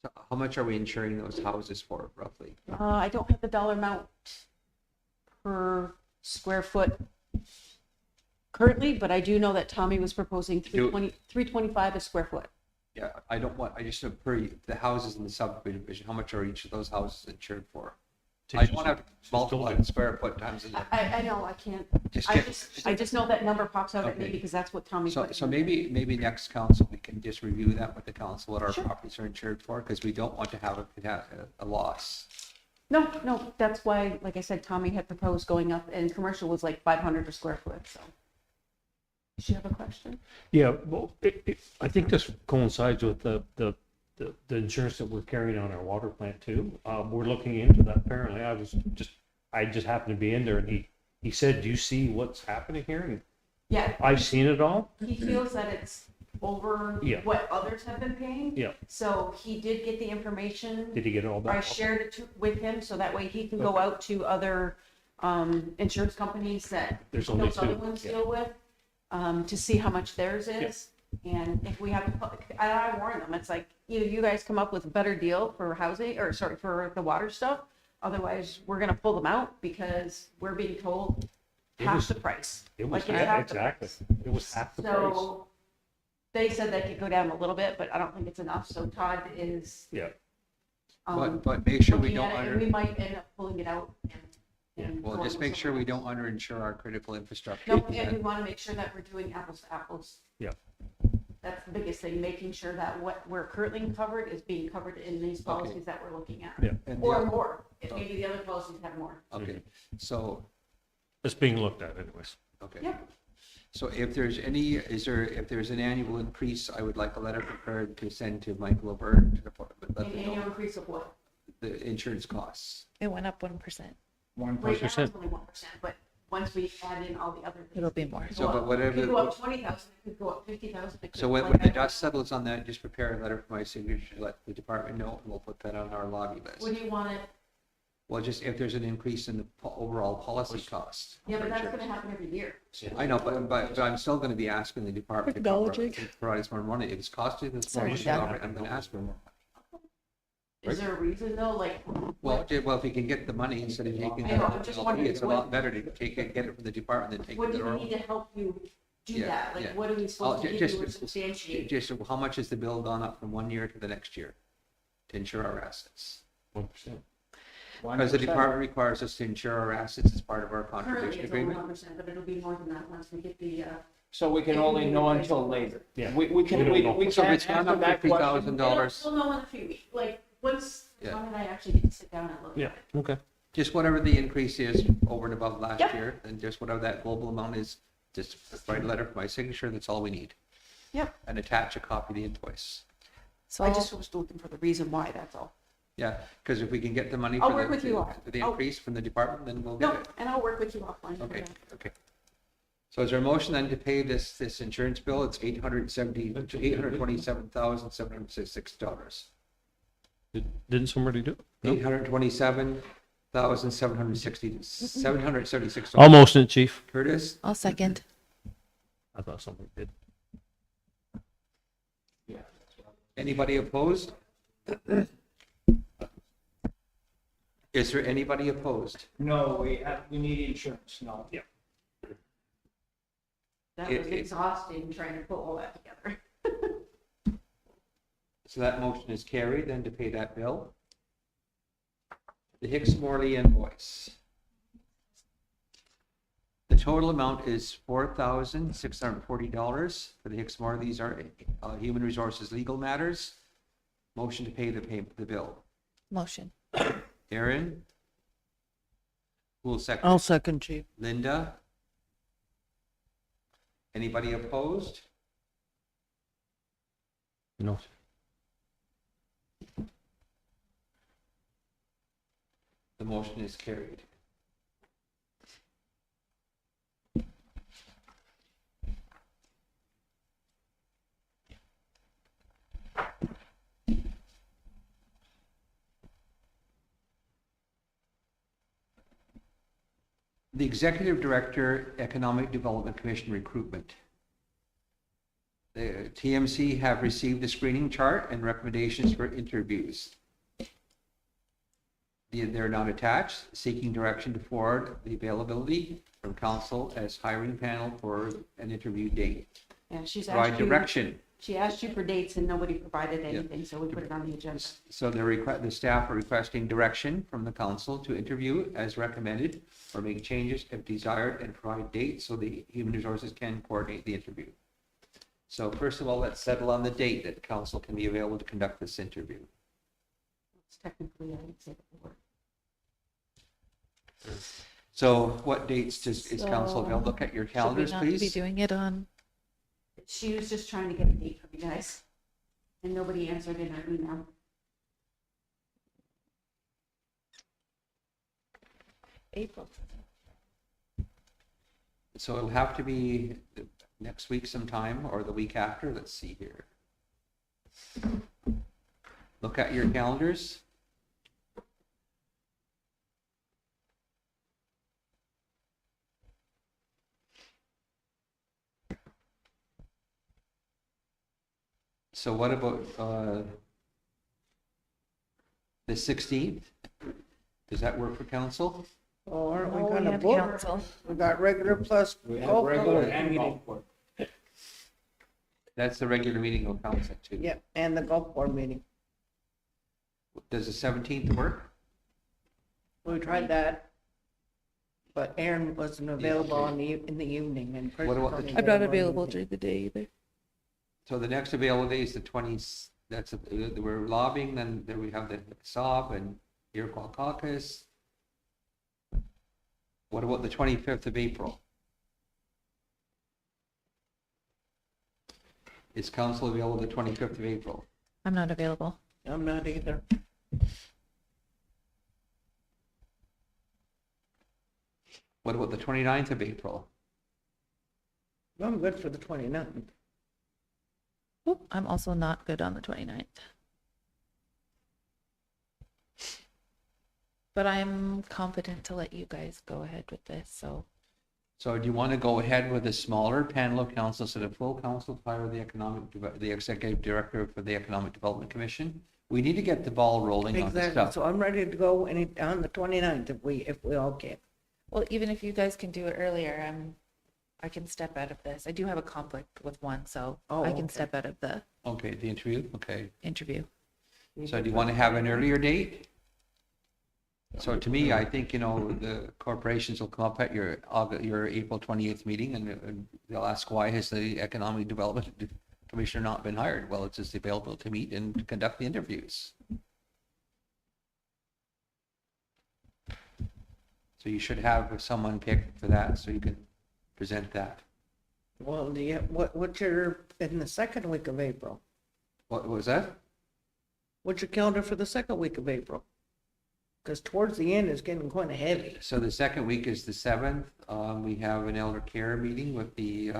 So how much are we insuring those houses for roughly? I don't have the dollar amount per square foot currently, but I do know that Tommy was proposing 325 a square foot. Yeah, I don't want, I just, per the houses in the subdivision, how much are each of those houses insured for? I don't have to multiply the square foot times. I know, I can't. Just I just know that number pops out at me Okay. because that's what Tommy put in. So maybe next council, we can just review that with the council, what our Sure. properties are insured for, because we don't want to have a loss. No, that's why, like I said, Tommy had proposed going up, and commercial was like 500 a square foot, so. Does she have a question? Yeah, well, I think this coincides with the insurance that we're carrying on our water plant too. We're looking into that apparently. I just happened to be in there, and he said, do you see what's happening here? And Yeah, I've seen it all. he feels that it's over Yeah. what others have been paying. Yeah. So he did get the information. Did he get it all back? I shared it with him so that way he can go out to other insurance companies that There's only those other two, ones yeah. deal with, to see how much theirs is. And if we have to, I warn them, it's like, either you guys come up with a better deal for housing, or sorry, for the water stuff. Otherwise, we're gonna pull them out because we're being told It half was- the price. It was, Like, it's half the exactly. price. It was half the price. So they said they could go down a little bit, but I don't think it's enough. So Todd is, Yeah. But make sure we looking don't at it, and under, we might end up pulling it out. And well, going just with make sure we someone don't else. underinsure our critical infrastructure. No, and we want to make sure that we're doing apples to apples. Yeah. That's the biggest thing, making sure that what we're currently covered is being covered in these policies that we're looking at. Yeah. And Or the- more, if maybe the other policies have more. Okay, so, It's being looked at anyways. okay. Yep. So if there's if there's an annual increase, I would like a letter prepared to send to Michael O'Byrne to let An me annual know increase of what? the insurance costs. It went up 1%. 1%. Right now, it's 1%. only 1%, but once we add in all the other. It'll be more. It So, but It whatever, could go up 20,000, it could go up 50,000. so when the dust settles on that, just prepare a letter for my signature, to let the department know, and we'll put that on our lobby What list. do you want it? Well, just if there's an increase in the overall policy cost. Yeah, but for that's insurance. gonna happen every year. I know, but I'm still gonna be asking the department to cover, Acknowledging. to provide us more money. If it's costing us more, Sorry, we should Doug. cover it. I'm gonna ask for more. Is there a reason though, like? Well, if you can get the money instead of taking I it know, out I'm of just the wondering it's a what- lot better to take it, get it from the department than take What it do their we own. need to help you do Yeah, that? Like, yeah. what are we supposed to give you or substantiate? Just how much has the bill gone up from one year to the next year to insure our assets? 1%. Because the 1%. department requires us to insure our assets as part of our Currently, contribution it's only agreement. 1%, but it'll be more than that once we get the, So we can only know until later. Yeah. We We can, don't we know. we So if can't it's gone answer up that question. $50,000, we'll know in a few weeks, like, once Yeah. Tom and I actually get to sit down and look Yeah, at it. okay. just whatever the increase is over and above last Yep. year, and just whatever that global amount is, just write a letter for my signature, that's all we need. Yep. And attach a copy of the invoice. So I just was looking for the reason why, that's all. Yeah, because if we can get the money I'll for work with you on it. for the I'll- increase from the department, then we'll get No, it. and I'll work with you offline. for Okay, that. okay. So is there a motion then to pay this insurance bill? It's $827,766. Didn't somebody do it? No? $776. Almost in, chief. Curtis, I'll second. I thought somebody did. anybody opposed? Is there anybody opposed? No, we need insurance, no. Yeah. That It- was it- exhausting trying to put all that together. So that motion is carried, then to pay that bill. The Hicks Morley invoice. The total amount is $4,640 for the Hicks Morley. These are human resources legal matters. Motion to pay the bill. Motion. Aaron? Who will second? I'll second, Chief. Linda? Anybody opposed? No. The motion is carried. The Executive Director, Economic Development Commission recruitment. The TMC have received the screening chart and recommendations for interviews. They're not attached, seeking direction to forward the availability from council as hiring panel for an interview date. And she's Provide asked you, direction. she asked you for dates and nobody provided anything, so we put it on the agenda. So the staff are requesting direction from the council to interview as recommended or make changes if desired and provide dates so the human resources can coordinate the interview. So first of all, let's settle on the date that council can be available to conduct this interview. It's technically, I would say the board. So what dates is council available? Look at your calendars, Should we not be please. doing it on? She was just trying to get a date from you guys, and nobody answered in her email. April. So it'll have to be next week sometime or the week after. Let's see here. Look at your calendars. So what about the 16th? Does that work for council? Oh, aren't Oh, we kind of have booked? council. We got regular plus golf course meeting. That's the regular meeting of council too. Yep, and the golf board meeting. Does the 17th work? We tried that. But Aaron wasn't available in the evening and. Chris What about was the- only I'm not in the available evening. during the day either. So the next available day is the 20th. We're lobbying, then we have the SOB and Iroquois Caucus. What about the 25th of April? Is council available the 25th of April? I'm not available. I'm not either. What about the 29th of April? I'm good for the 29th. Oop, I'm also not good on the 29th. But I'm confident to let you guys go ahead with this, so. So do you want to go ahead with a smaller panel of council, so the full council hire the executive director for the Economic Development Commission? We need to get the ball rolling on this Exactly, stuff. so I'm ready to go on the 29th if we all can. Well, even if you guys can do it earlier, I can step out of this. I do have a conflict with one, so Oh, I can okay. step out of the Okay, the interview, okay. interview. So do you want to have an earlier date? So to me, I think, the corporations will come up at your April 28th meeting and they'll ask, why has the Economic Development Commissioner not been hired? Well, it's just available to meet and conduct the interviews. So you should have someone picked for that so you can present that. Well, what's in the second week of April? What was that? What's your calendar for the second week of April? Because towards the end, it's getting kind of heavy. So the second week is the 7th. We have an elder care meeting with the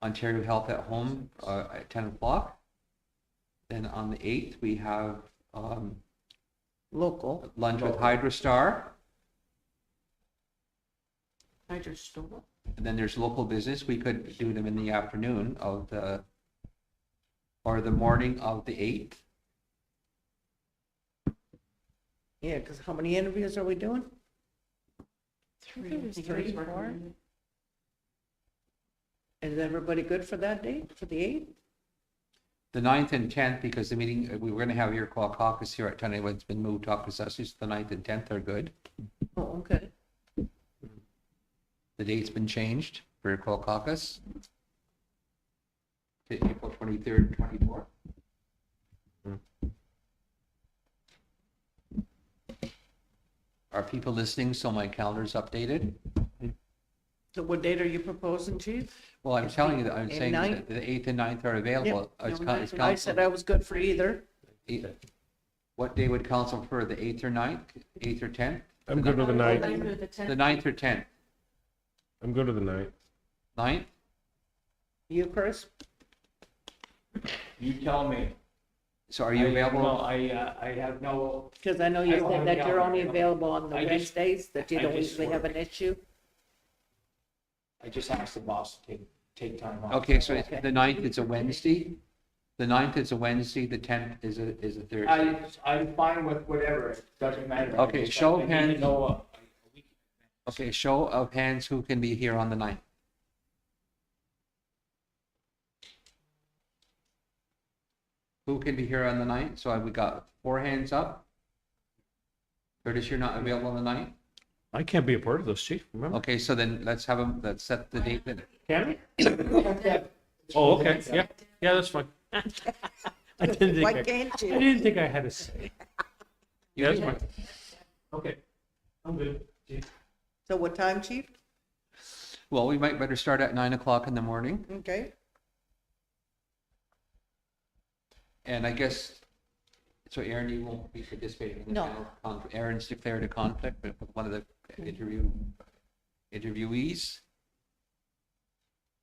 Ontario Health at Home at 10 o'clock. Then on the 8th, we have Local. lunch with HydroStar. I just stole And then there's local business. We could do them in the afternoon or the morning of the 8th. Yeah, because how many interviews are we doing? There was it. three, four. Is everybody good for that date, for the 8th? The 9th and 10th, because the meeting, we were gonna have Iroquois caucus here at 10, it's been moved to Akwesasne, so the 9th and 10th are good. Oh, okay. The date's been changed for Iroquois caucus to April 23rd, 24th. Are people listening? So my calendar's updated. So what date are you proposing, chief? Well, I'm telling you that, I'm And saying ninth? that the 8th and 9th are available. Yep. Is No, coun- is I said I council, was good for either. what day would council prefer, the 8th or 9th, 8th or 10th? I'm good with the I night. do the 10th. The 9th or 10th? I'm good with the night. 9th? You, Chris? You tell me. So are you No, available? I have no, Because I know I you don't said have that a you're only calendar. available on the I just- Wednesdays, that you I don't just usually have work. an issue. I just asked the boss to take time off. Okay, so it's the 9th is a Wednesday. The 9th is a Wednesday, the 10th is a Thursday. I'm fine with whatever, it doesn't matter. Okay, I just- show of I need to hands. know, a week. Okay, show of hands, who can be here on the 9th? Who can be here on the 9th? So we got 4 hands up. Curtis, you're not available on the 9th? I can't be a part of this, chief, remember? Okay, so then let's have them, let's set the date that, Can we? Oh, okay, yeah, yeah, that's fine. I didn't think, Why I can't you? didn't think I had a say. Yeah, that's fine. Okay, I'm good. chief. So what time, chief? well, we might better start at 9 o'clock in the morning. Okay. And I guess, so Aaron, you won't be participating in the No. panel. Aaron's declared a conflict with one of the interviewees,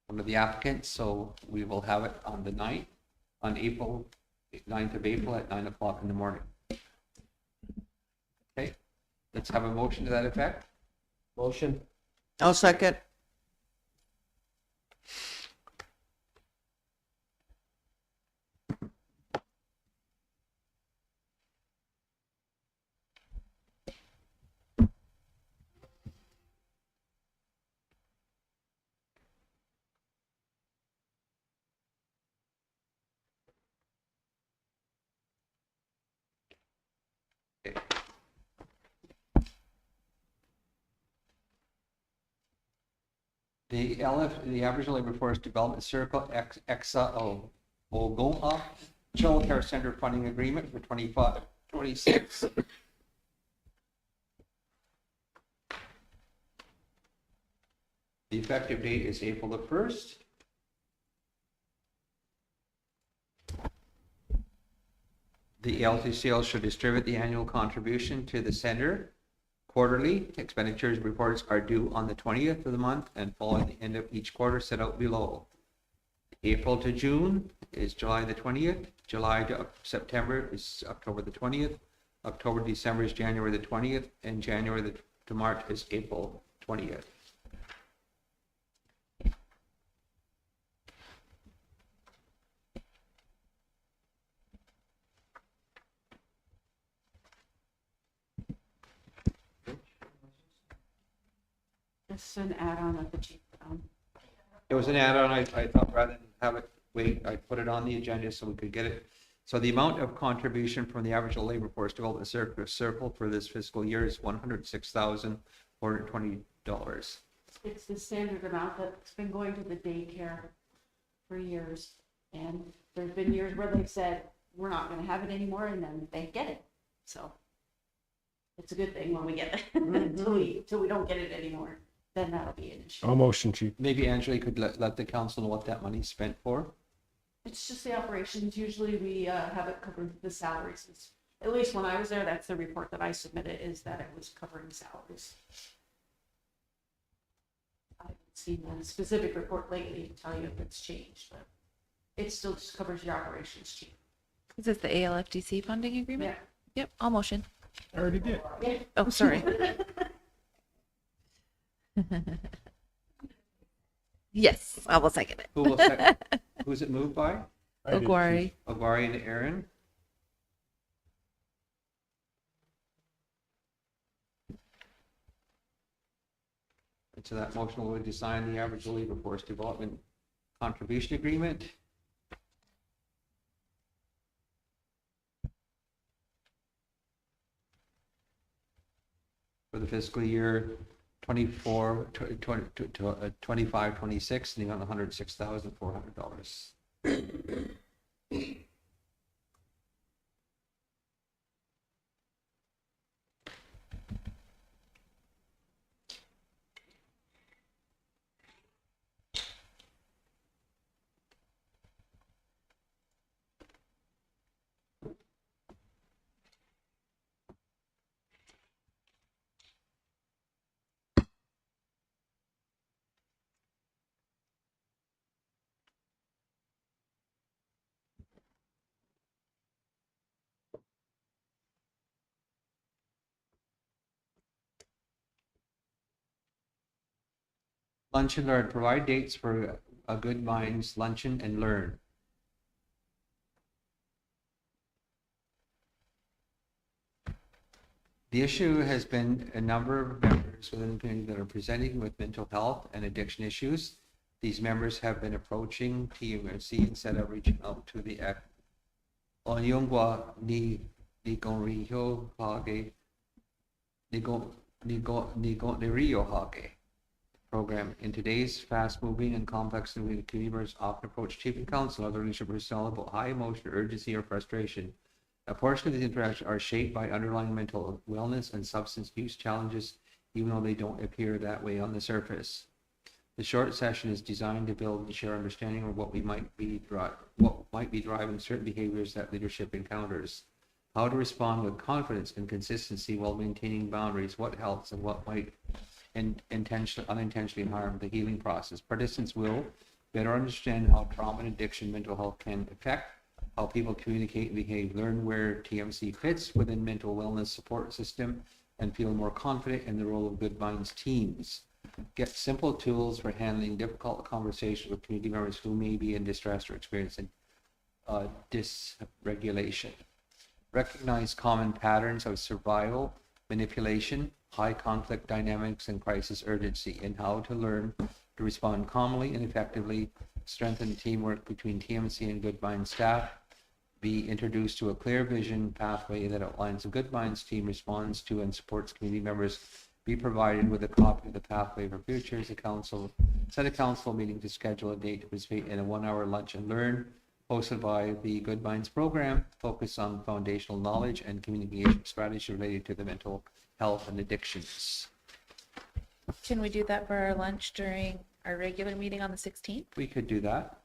one of the applicants, so we will have it on the 9th, on April, 9th of April at 9 o'clock in the morning. Okay, let's have a motion to that effect. Motion? I'll second. The Aboriginal Labor Force Development Circle, EXA Ogoa Child Care Center Funding Agreement for 25, 26. The effective date is April the 1st. The LTCL should distribute the annual contribution to the center quarterly. Expenditures reports are due on the 20th of the month and following the end of each quarter set out below. April to June is July the 20th. July to September is October the 20th. October to December is January the 20th. And January to March is April 20th. It's an add-on of the chief. It was an add-on. I thought rather than have it wait, I put it on the agenda so we could get it. So the amount of contribution from the Aboriginal Labor Force Development Circle for this fiscal year is $106,420. It's the standard amount that's been going to the daycare for years. And there's been years where they've said, we're not gonna have it anymore, and then they get it. So it's a good thing when we get it, till we don't get it anymore, then that'll be an issue. I'll motion, chief. Maybe Angela could let the council know what that money's spent for. It's just the operations. Usually we have it covered the salaries. At least when I was there, that's the report that I submitted, is that it was covering salaries. I haven't seen a specific report lately to tell you if it's changed, but it still just covers your operations chief. Is this the ALFDC funding agreement? Yeah. Yep, I'll motion. I already did. Oh, sorry. Yes, I will second it. Who will second? Who's it moved by? I did, Ogwari. Ogwari and Aaron. And so that motion will design the Aboriginal Labor Force Development contribution agreement. For the fiscal year 24, 25, 26, in the amount of $106,400. Lunch and learn. Provide dates for a Good Minds Luncheon and Learn. The issue has been a number of members within the community that are presenting with mental health and addiction issues. These members have been approaching TMC instead of reaching out to the Onyongwa ni Gonriho Hage Nirio Hage program. In today's fast-moving and complex community, members often approach chief and council or other leadership personnel about high emotion, urgency, or frustration. A portion of these interactions are shaped by underlying mental wellness and substance use challenges, even though they don't appear that way on the surface. The short session is designed to build and share understanding of what might be driving certain behaviors that leadership encounters, how to respond with confidence and consistency while maintaining boundaries, what helps and what might unintentionally harm the healing process. Participants will better understand how trauma and addiction mental health can affect how people communicate and behave, learn where TMC fits within mental wellness support system, and feel more confident in the role of Good Minds teams. Get simple tools for handling difficult conversations with community members who may be in distress or experiencing dysregulation. Recognize common patterns of survival, manipulation, high conflict dynamics, and crisis urgency, and how to learn to respond calmly and effectively. Strengthen teamwork between TMC and Good Minds staff. Be introduced to a clear vision pathway that outlines a Good Minds team responds to and supports community members. Be provided with a copy of the pathway for futures. Set a council meeting to schedule a date to participate in a 1-hour lunch and learn hosted by the Good Minds program. Focus on foundational knowledge and communication strategy related to the mental health and addictions. Can we do that for our lunch during our regular meeting on the 16th? We could do that.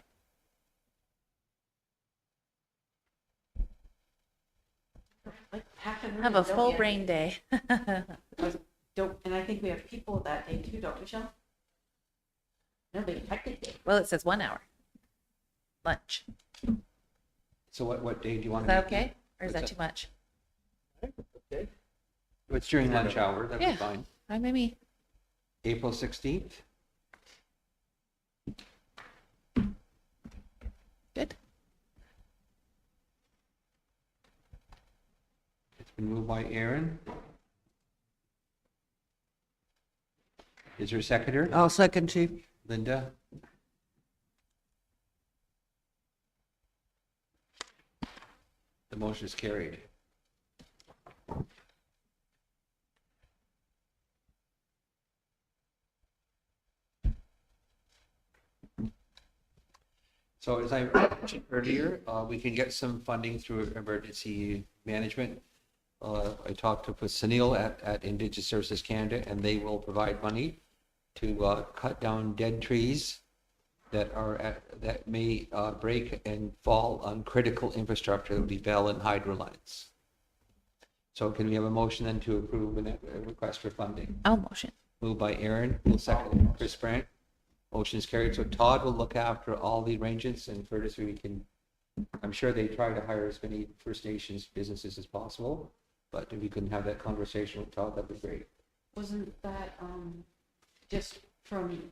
Like half an Have hour, a don't full you? brain day. And I think we have people that day too, don't we, Michelle? Nobody technically. Well, it says 1 hour. Lunch. So what day do you want Is to that make it? okay? Or is that What's too much? If it's during lunch hour, that'd Yeah. be fine. Fine by me. April 16th. Good. It's been moved by Aaron. Is there a seconder? I'll second, Chief. Linda? The motion is carried. So as I mentioned earlier, we can get some funding through emergency management. I talked with Sunil at Indigenous Services Canada, and they will provide money to cut down dead trees that may break and fall on critical infrastructure that would be bell and hydro lines. So can we have a motion then to approve a request for funding? I'll motion. Moved by Aaron, will second Chris Brandt. Motion is carried. So Todd will look after all the arrangements, and Curtis, we can, I'm sure they try to hire as many First Nations businesses as possible, but if we can have that conversation with Todd, that'd be great. Wasn't that just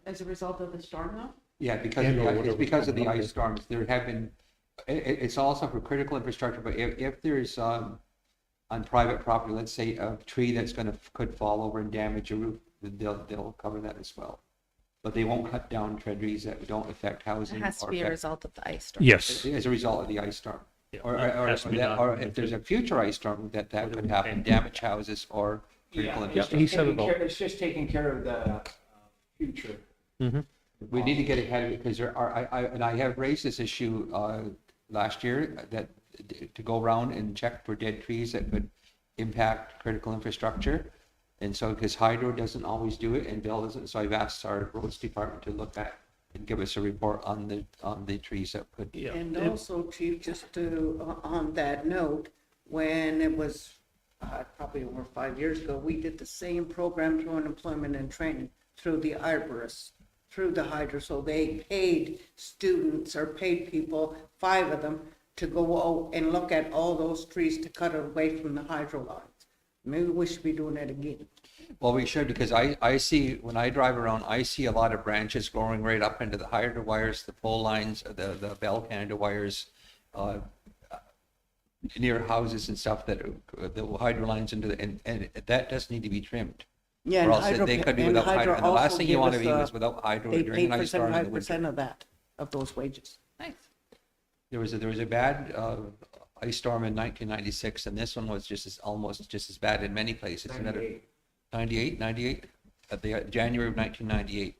as a result of the storm though? Yeah, because it's because of the ice storms. There have been, it's also for critical infrastructure, but if there's on private property, let's say a tree that's could fall over and damage a roof, they'll cover that as well. but they won't cut down trees that don't affect It housing. has to or be a affect- result of the ice storm. Yes. As a result of the ice storm. Yeah, Or, it has to be done. or if there's a future ice storm, that could happen, damage houses or critical Yeah, infrastructure. he said it all. It's just taking care of the future. We need to get ahead of it because there are, I have raised this issue last year that to go around and check for dead trees that could impact critical infrastructure. And so, because hydro doesn't always do it and Bill doesn't, so I've asked our roads department to look at and give us a report on the trees that could. Yeah. And also, Chief, just to, on that note, when it was probably over 5 years ago, we did the same program through unemployment and training, through the arborists, through the hydro. So they paid students or paid people, 5 of them, to go out and look at all those trees to cut away from the hydro lines. Maybe we should be doing that again. Well, we should, because I see, when I drive around, I see a lot of branches growing right up into the hydro wires, the pole lines, the Bell Canada wires, near houses and stuff that, the hydro lines into the, and that does need to be trimmed. Yeah, Or and else hydro, they could do and without hydro, hydro and the last also thing you give want to us, be is without hydro they during paid an for ice storm in the 75% winter. of that, of those wages. Nice. There was a bad ice storm in 1996, and this one was almost just as bad in many places. 98, at the January of 1998.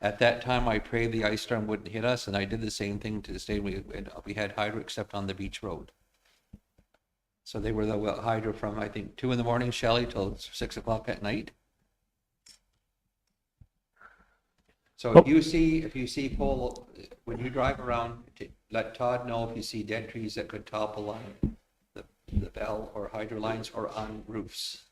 At that time, I prayed the ice storm wouldn't hit us, and I did the same thing to the state. We had hydro except on the beach road. So they were the hydro from, I think, 2 a.m, Shelley, till 6 o'clock at night. So if you see pole, when you drive around, let Todd know if you see dead trees that could topple on the bell or hydro lines or on roofs.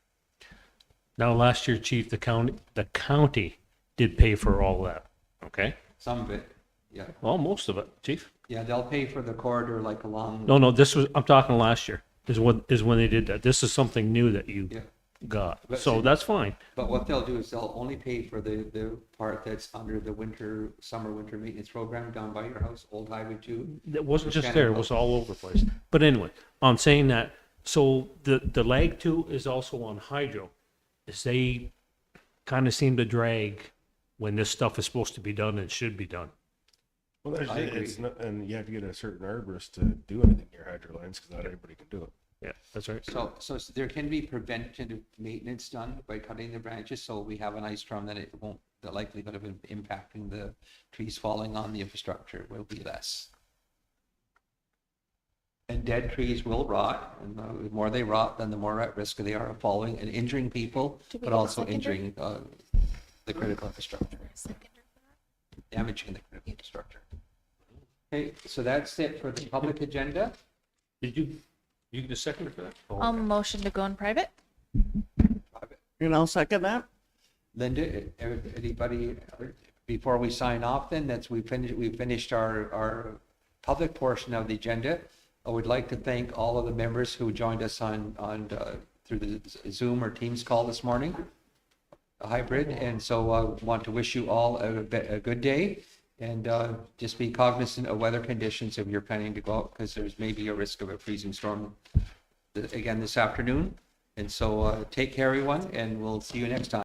Now, last year, Chief, the county did pay for all that, okay? Some of it, yeah. Well, most of it, Chief. Yeah, they'll pay for the corridor like along. No, I'm talking last year, is when they did that. This is something new that you Yeah. got, But so see- that's fine. But what they'll do is they'll only pay for the part that's under the summer winter maintenance program down by your house, Old Highway 2. It wasn't just Shannon there, it Road. was all over the place. But anyway, I'm saying that, so the lag 2 is also on hydro, is they kind of seem to drag when this stuff is supposed to be done and should be done. Well, I agree. it's not, and you have to get a certain arborist to do anything near hydro lines because not everybody can do it. Yeah, that's right. So there can be preventative maintenance done by cutting the branches, so we have an ice storm that it won't, the likelihood of impacting the trees falling on the infrastructure will be less. And dead trees will rot, and the more they rot, then the more at risk they are of falling and injuring people, Do we but have a also seconder? injuring the critical infrastructure, damaging the critical infrastructure. Okay, so that's it for the public agenda. Did you get a second for that? Motion to go in private? And I'll second that. Linda, anybody, before we sign off then, we finished our public portion of the agenda. I would like to thank all of the members who joined us through the Zoom or Teams call this morning, a hybrid. And so I want to wish you all a good day, and just be cognizant of weather conditions if you're planning to go out, because there's maybe a risk of a freezing storm again this afternoon. And so take care, everyone, and we'll see you next time.